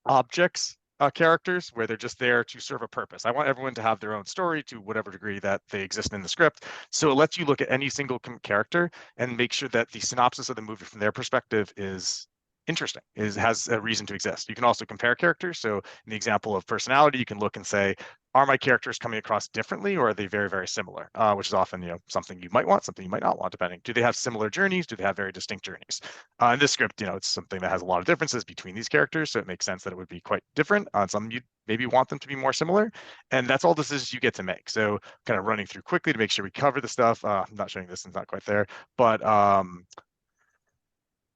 objects, characters, where they're just there to serve a purpose. I want everyone to have their own story to whatever degree that they exist in the script. So it lets you look at any single character and make sure that the synopsis of the movie from their perspective is interesting, has a reason to exist. You can also compare characters. So in the example of personality, you can look and say, are my characters coming across differently, or are they very, very similar? Which is often, something you might want, something you might not want, depending. Do they have similar journeys? Do they have very distinct journeys? In this script, it's something that has a lot of differences between these characters, so it makes sense that it would be quite different. Some you maybe want them to be more similar, and that's all decisions you get to make. So kind of running through quickly to make sure we cover the stuff. I'm not showing this, it's not quite there, but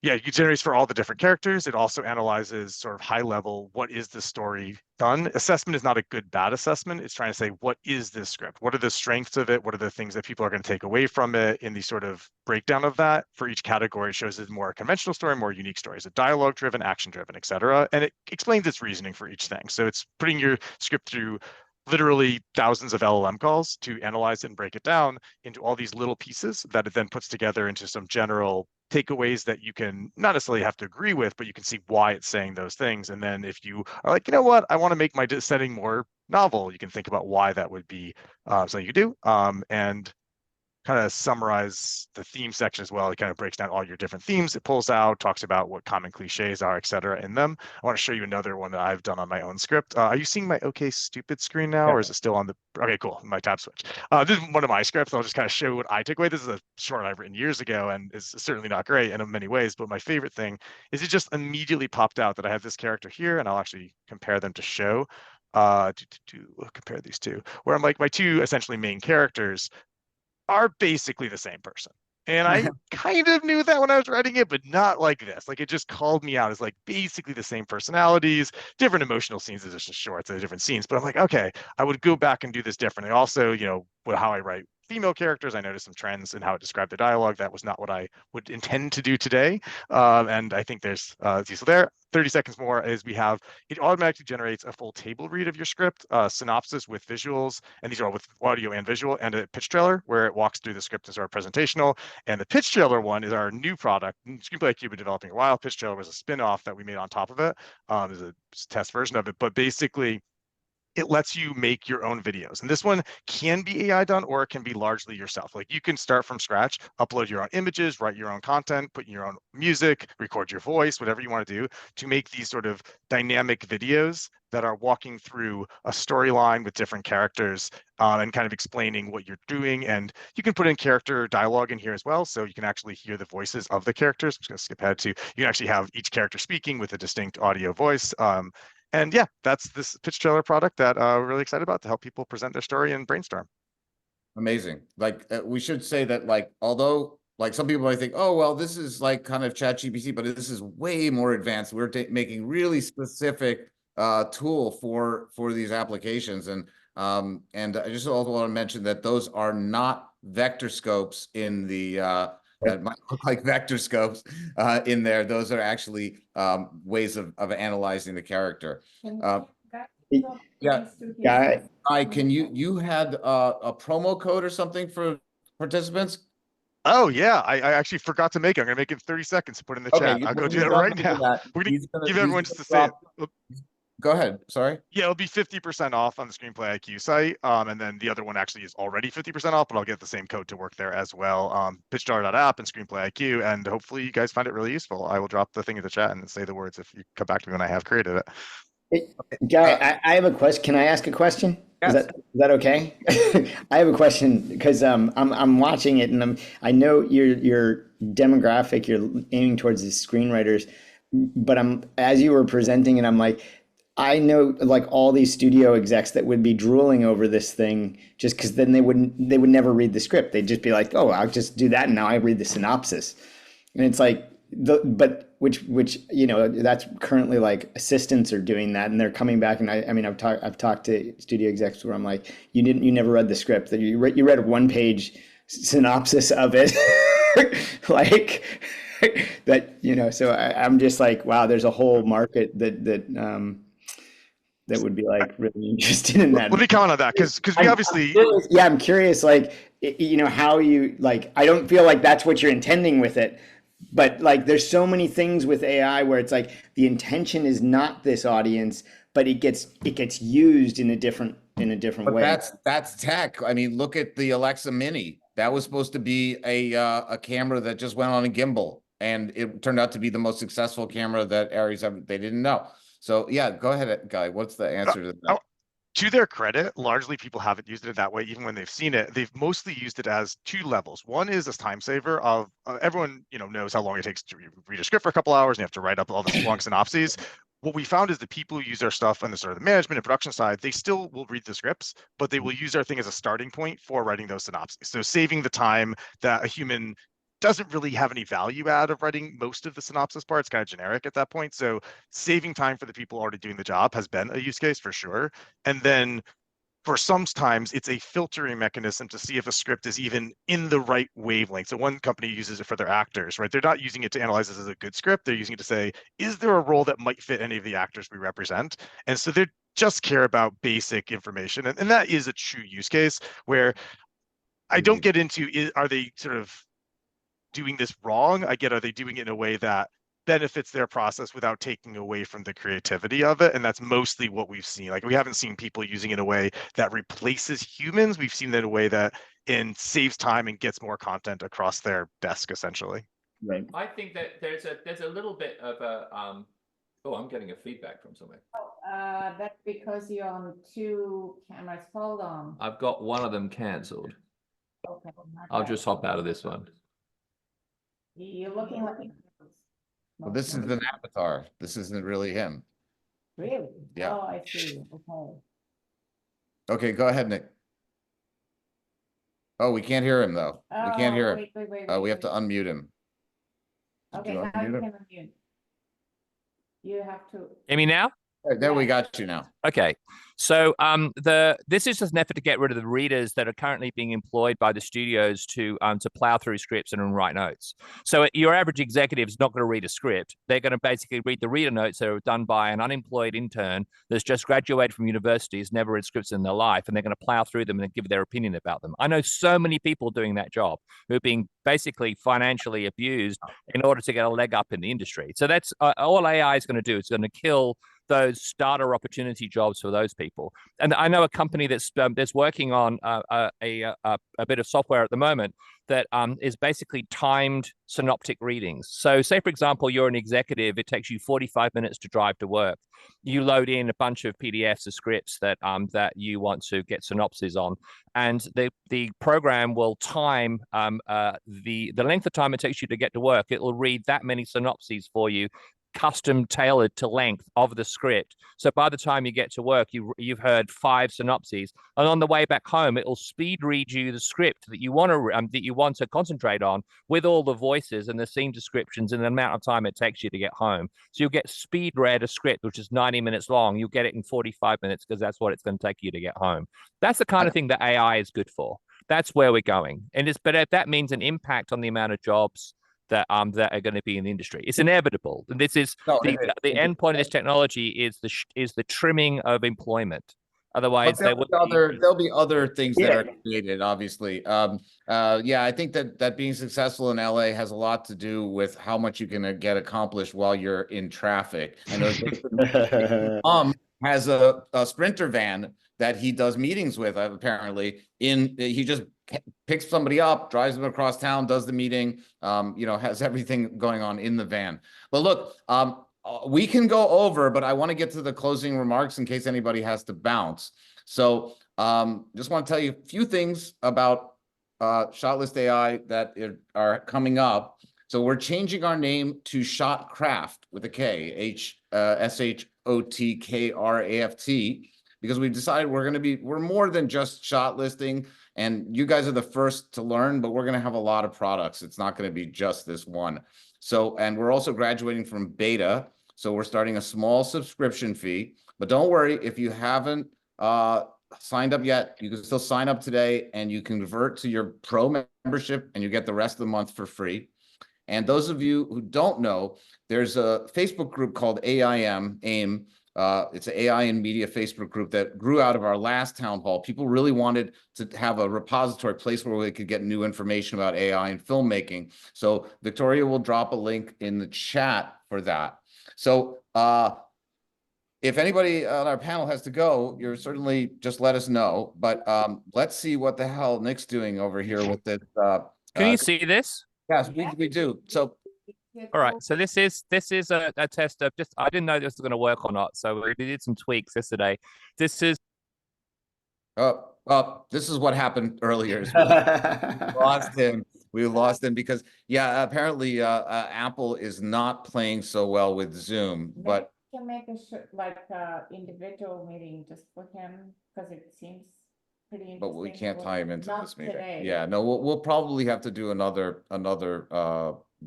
yeah, it generates for all the different characters. It also analyzes sort of high level, what is the story done? Assessment is not a good, bad assessment. It's trying to say, what is this script? What are the strengths of it? What are the things that people are going to take away from it? In the sort of breakdown of that, for each category, it shows it more a conventional story, more unique stories, a dialogue driven, action driven, et cetera. And it explains its reasoning for each thing. So it's putting your script through literally thousands of LLM calls to analyze it and break it down into all these little pieces that it then puts together into some general takeaways that you can not necessarily have to agree with, but you can see why it's saying those things. And then if you are like, you know what, I want to make my setting more novel, you can think about why that would be something you do. And kind of summarize the theme section as well. It kind of breaks down all your different themes. It pulls out, talks about what common cliches are, et cetera, in them. I want to show you another one that I've done on my own script. Are you seeing my OK Stupid screen now, or is it still on the? Okay, cool. My tab switch. This is one of my scripts. I'll just kind of show what I took away. This is a short I've written years ago, and is certainly not great in many ways. But my favorite thing is it just immediately popped out that I have this character here, and I'll actually compare them to show. Compare these two, where I'm like my two essentially main characters are basically the same person. And I kind of knew that when I was writing it, but not like this. Like, it just called me out as like basically the same personalities, different emotional scenes. It's just shorts and different scenes. But I'm like, okay, I would go back and do this differently. Also, you know, how I write female characters, I noticed some trends in how it described the dialogue. That was not what I would intend to do today. And I think there's so there. 30 seconds more is we have, it automatically generates a full table read of your script, synopsis with visuals, and these are all with audio and visual, and a pitch trailer where it walks through the script as our presentational. And the pitch trailer one is our new product. ScreenplayIQ been developing a while. Pitch trailer was a spin-off that we made on top of it. There's a test version of it, but basically it lets you make your own videos. And this one can be AI done, or it can be largely yourself. Like, you can start from scratch, upload your own images, write your own content, put in your own music, record your voice, whatever you want to do to make these sort of dynamic videos that are walking through a storyline with different characters and kind of explaining what you're doing. And you can put in character dialogue in here as well. So you can actually hear the voices of the characters. I'm just going to skip ahead to, you can actually have each character speaking with a distinct audio voice. And yeah, that's this pitch trailer product that we're really excited about to help people present their story and brainstorm. Amazing. Like, we should say that, like, although like some people might think, oh, well, this is like kind of ChatGPT, but this is way more advanced. We're making really specific tool for these applications. And I just also want to mention that those are not vector scopes in the that might look like vector scopes in there. Those are actually ways of analyzing the character. Yeah, can you had a promo code or something for participants? Oh yeah, I actually forgot to make it. I'm gonna make it in 30 seconds to put in the chat. I'll go do that right now. We're gonna give everyone just to say it. Go ahead. Sorry. Yeah, it'll be 50% off on the ScreenplayIQ site. And then the other one actually is already 50% off, but I'll get the same code to work there as well. PitchTrailer.app and ScreenplayIQ. And hopefully you guys find it really useful. I will drop the thing in the chat and say the words if you come back to me when I have created it. Guy, I have a question. Can I ask a question? Yes. Is that okay? I have a question because I'm watching it, and I know your demographic, you're aiming towards the screenwriters, but as you were presenting it, I'm like, I know like all these studio execs that would be drooling over this thing just because then they would never read the script. They'd just be like, oh, I'll just do that, and now I read the synopsis, and it's like which you know, that's currently like assistants are doing that, and they're coming back, and I mean I've talked to studio execs where I'm like, you never read the script, that you read a 1-page synopsis of it like that, you know. So I'm just like, wow, there's a whole market that would be like really interested in that. Let me comment on that because we obviously, I'm curious, like, you know, how you, like, I don't feel like that's what you're intending with it, but like there's so many things with AI where it's like the intention is not this audience, but it gets used in a different way. That's tech. I mean, look at the Alexa Mini. That was supposed to be a camera that just went on a gimbal, and it turned out to be the most successful camera that Aries ever. They didn't know. So yeah, go ahead, Guy. What's the answer to that? To their credit, largely people haven't used it that way. Even when they've seen it, they've mostly used it as 2 levels. One is a time saver of everyone, you know, knows how long it takes to read a script for a couple hours, and you have to write up all this long synopses. What we found is the people who use our stuff on the sort of the management and production side, they still will read the scripts, but they will use our thing as a starting point for writing those synopses. So saving the time that a human doesn't really have any value add of writing most of the synopsis part. It's kind of generic at that point. So saving time for the people already doing the job has been a use case for sure. And then for sometimes it's a filtering mechanism to see if a script is even in the right wavelength. So one company uses it for their actors, right? They're not using it to analyze this as a good script. They're using it to say, is there a role that might fit any of the actors we represent? And so they just care about basic information. And that is a true use case where I don't get into, are they sort of doing this wrong? I get, are they doing it in a way that benefits their process without taking away from the creativity of it? And that's mostly what we've seen. Like, we haven't seen people using it in a way that replaces humans. We've seen it in a way that saves time and gets more content across their desk, essentially. Right. I think that there's a little bit of a oh, I'm getting a feedback from somewhere. That's because you're on 2 cameras. Hold on. I've got one of them cancelled. Okay. I'll just hop out of this one. You're looking like. Well, this is an avatar. This isn't really him. Really? Yeah. Oh, I see. Okay. Okay, go ahead, Nick. Oh, we can't hear him though. We can't hear him. Wait, We have to unmute him. Okay, you now unmute you him? can unmute. You have to. Hear me now? Right, there we got you now. Okay, so this is just an effort to get rid of the readers that are currently being employed by the studios to plow through scripts and write notes. So your average executive is not going to read a script. They're going to basically read the reader notes that are done by an unemployed intern that's just graduated from university, has never read scripts in their life, and they're going to plow through them and give their opinion about them. I know so many people doing that job who are being basically financially abused in order to get a leg up in the industry. So that's all AI is going to do. It's going to kill those starter opportunity jobs for those people. And I know a company that's working on a bit of software at the moment that is basically timed synoptic readings. So say, for example, you're an executive, it takes you 45 minutes to drive to work. You load in a bunch of PDFs of scripts that you want to get synopses on. And the program will time the length of time it takes you to get to work. It will read that many synopses for you, custom tailored to length of the script. So by the time you get to work, you've heard 5 synopses, and on the way back home, it'll speed read you the script that you want to concentrate on, with all the voices and the scene descriptions and the amount of time it takes you to get home. So you'll get speed read a script which is 90 minutes long. You'll get it in 45 minutes because that's what it's going to take you to get home. That's the kind of thing that AI is good for. That's where we're going. But if that means an impact on the amount of jobs that are going to be in the industry, it's inevitable. And this is the end point of this technology is the trimming of employment. Otherwise, there'll be other things that are created, obviously. Yeah, I think that being successful in LA has a lot to do with how much you can get accomplished while you're in traffic. I know has a Sprinter van that he does meetings with, apparently. He just picks somebody up, drives them across town, does the meeting, has everything going on in the van. But look, we can go over, but I want to get to the closing remarks in case anybody has to bounce. So just want to tell you a few things about Shotlist AI that are coming up. So we're changing our name to Shotcraft with a K, SHOTKRAFT, because we decided we're more than just shot listing, and you guys are the first to learn, but we're going to have a lot of products. It's not going to be just this one. So, and we're also graduating from beta. So we're starting a small subscription fee, but don't worry, if you haven't signed up yet, you can still sign up today and you convert to your pro membership and you get the rest of the month for free. And those of you who don't know, there's a Facebook group called AIM. It's an AI and media Facebook group that grew out of our last town hall. People really wanted to have a repository place where we could get new information about AI and filmmaking. So Victoria will drop a link in the chat for that. So if anybody on our panel has to go, you're certainly just let us know. But let's see what the hell Nick's doing over here with this. Can you see this? Yes, we do. So. All right, so this is a test of I didn't know this was going to work or not, so we did some tweaks yesterday. This is this is what happened earlier. We lost him because apparently Apple is not playing so well with Zoom. But can make a individual meeting just for him, because it seems pretty interesting. but we can't tie him into Not this meeting. today. Yeah, no, we'll probably have to do another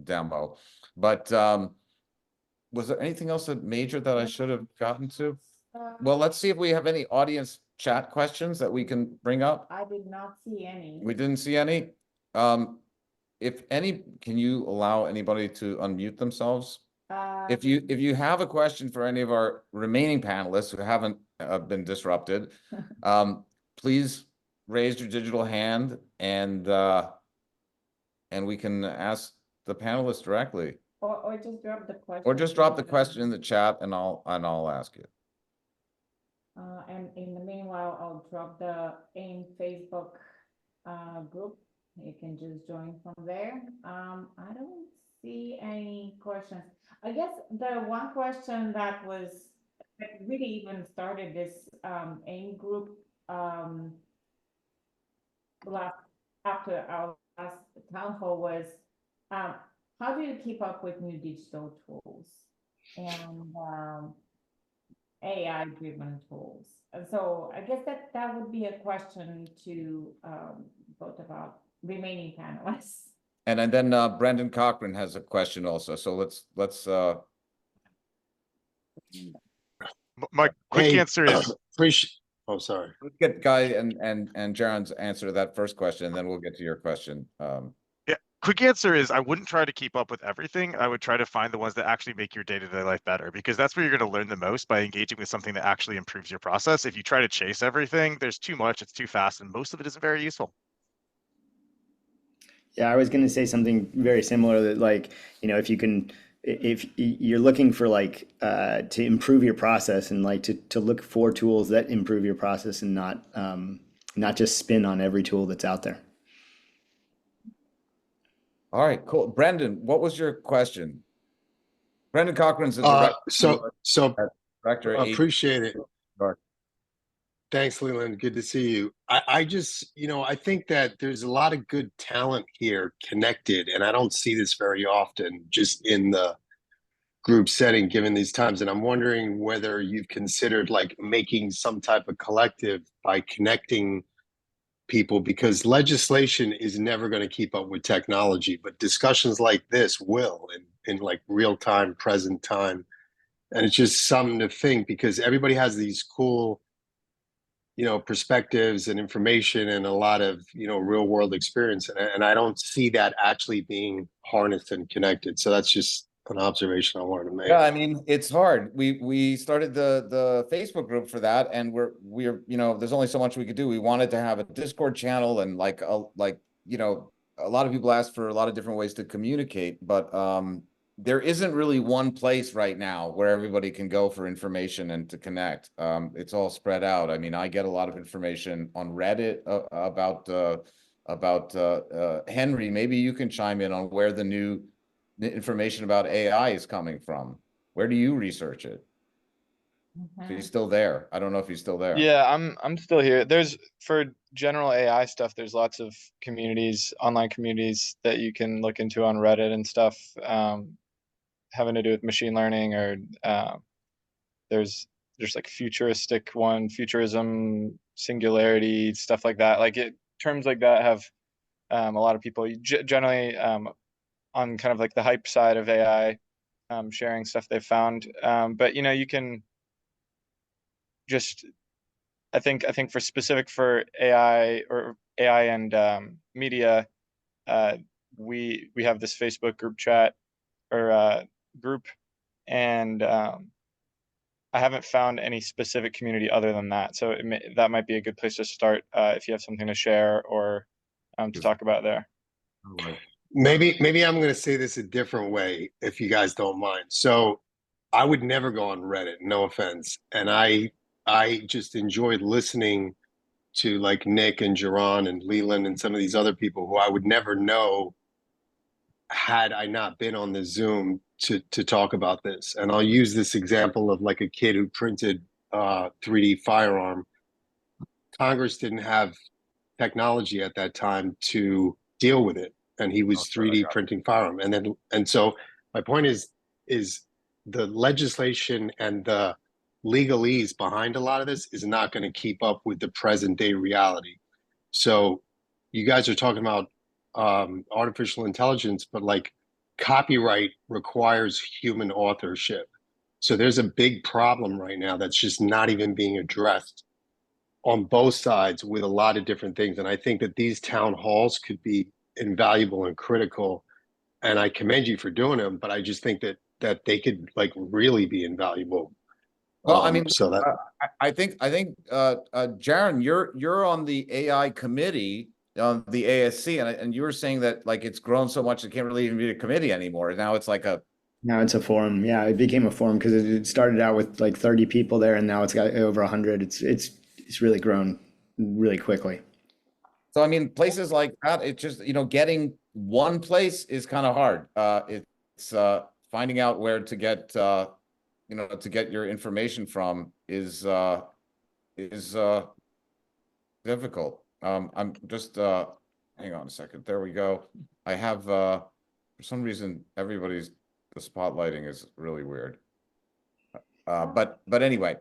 demo. But was there anything else that major that I should have gotten to? Well, let's see if we have any audience chat questions that we can bring up. I did not see any. We didn't see any. If any, can you allow anybody to unmute themselves? If you have a question for any of our remaining panelists who haven't been disrupted, please raise your digital hand and we can ask the panelists directly. Or just drop the question. Or just drop the question in the chat and I'll ask it. And in the meanwhile, I'll drop the AIM Facebook group. You can just join from there. I don't see any questions. I guess the one question that really even started this AIM group after our last town hall was how do you keep up with new digital tools and AI-driven tools? And so I guess that would be a question to both of our remaining panelists. And then Brendan Cochran has a question also. So let's My quick answer is Oh, sorry. let's get Guy and Jaron's answer to that first question, and then we'll get to your question. yeah. Quick answer is I wouldn't try to keep up with everything. I would try to find the ones that actually make your day-to-day life better, because that's where you're going to learn the most, by engaging with something that actually improves your process. If you try to chase everything, there's too much, it's too fast, and most of it isn't very useful. Yeah, I was going to say something very similar, that like, you know, if you're looking for like to improve your process, and like to look for tools that improve your process, and not just spin on every tool that's out there. All right, cool. Brendan, what was your question? Brendan Cochran's the director. Director. Appreciate it. Thanks, Leland. Good to see you. I just, you know, I think that there's a lot of good talent here connected, and I don't see this very often just in the group setting given these times. And I'm wondering whether you've considered like making some type of collective by connecting people, because legislation is never going to keep up with technology, but discussions like this will, in like real time, present time. And it's just something to think, because everybody has these cool, you know, perspectives and information and a lot of, you know, real world experience. And I don't see that actually being harnessed and connected. So that's just an observation I wanted to make. Yeah, I mean, it's hard. We started the Facebook group for that, and we're you know, there's only so much we could do. We wanted to have a Discord channel, and like you know, a lot of people ask for a lot of different ways to communicate, but there isn't really one place right now where everybody can go for information and to connect. It's all spread out. I mean, I get a lot of information on Reddit about Henry. Maybe you can chime in on where the new information about AI is coming from. Where do you research it? If he's still there. I don't know if he's still there. Yeah, I'm still here. There's, for general AI stuff, there's lots of communities, online communities that you can look into on Reddit and stuff, having to do with machine learning, or there's like futuristic one, futurism, singularity, stuff like that. Like terms like that have a lot of people generally on kind of like the hype side of AI, sharing stuff they've found. But you know, you can just, I think for specific for AI or AI and media, we have this Facebook group chat or group, and I haven't found any specific community other than that. So that might be a good place to start if you have something to share or to talk about there. Maybe I'm going to say this a different way, if you guys don't mind. So I would never go on Reddit, no offense. And I just enjoyed listening to like Nic and Jaron and Leland and some of these other people who I would never know had I not been on the Zoom to talk about this. And I'll use this example of like a kid who printed 3D firearm. Congress didn't have technology at that time to deal with it, and he was 3D printing firearm. And so my point is the legislation and the legalese behind a lot of this is not going to keep up with the present day reality. So you guys are talking about artificial intelligence, but like copyright requires human authorship. So there's a big problem right now that's just not even being addressed on both sides with a lot of different things. And I think that these town halls could be invaluable and critical. And I commend you for doing them, but I just think that they could like really be invaluable. Well, I mean, so that I think Jaron, you're on the AI committee on the ASC, and you were saying that like it's grown so much it can't really even be a committee anymore. Now it's like a Now it's a forum. Yeah, it became a forum because it started out with like 30 people there, and now it's got over 100. It's really grown really quickly. So I mean, places like that, it's just, you know, getting one place is kind of hard. It's finding out where to get you know, to get your information from is difficult. I'm just hang on a second. There we go. I have for some reason the spotlighting is really weird. But anyway,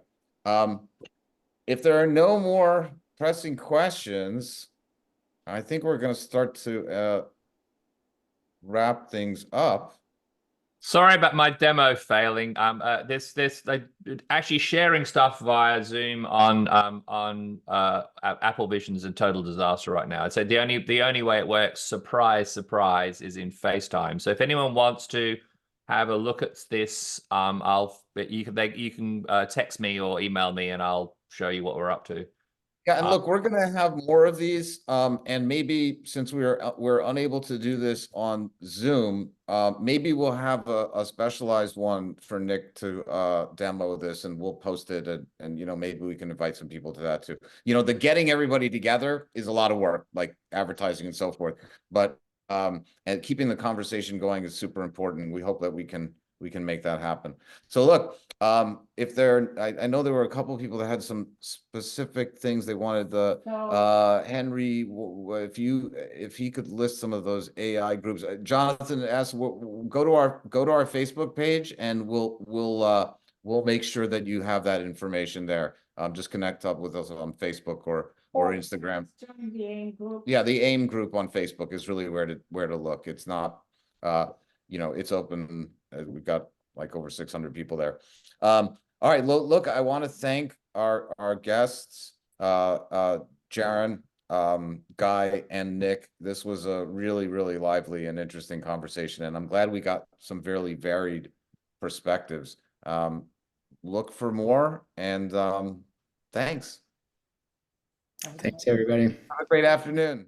if there are no more pressing questions, I think we're going to start to wrap things up. Sorry about my demo failing. Actually sharing stuff via Zoom on Apple Vision is a total disaster right now. I'd say the only way it works, surprise, is in FaceTime. So if anyone wants to have a look at this, you can text me or email me, and I'll show you what we're up to. Yeah, and look, we're gonna have more of these, and maybe since we're unable to do this on Zoom, maybe we'll have a specialized one for Nic to demo this, and we'll post it, and you know, maybe we can invite some people to that too. You know, the getting everybody together is a lot of work, like advertising and so forth, but and keeping the conversation going is super important. We hope that we can make that happen. So look, if I know there were a couple of people that had some specific things they wanted. Henry, if he could list some of those AI groups. Jonathan asked, go to our Facebook page, and we'll make sure that you have that information there. Just connect up with us on Facebook or Instagram. Join the AIM group. Yeah, the AIM group on Facebook is really where to look. It's not, you know, it's open. We've got like over 600 people there. All right, look, I want to thank our guests, Jaron, Guy, and Nic. This was a really, really lively and interesting conversation, and I'm glad we got some very varied perspectives. Look for more, and thanks. Thanks, everybody. Have a great afternoon.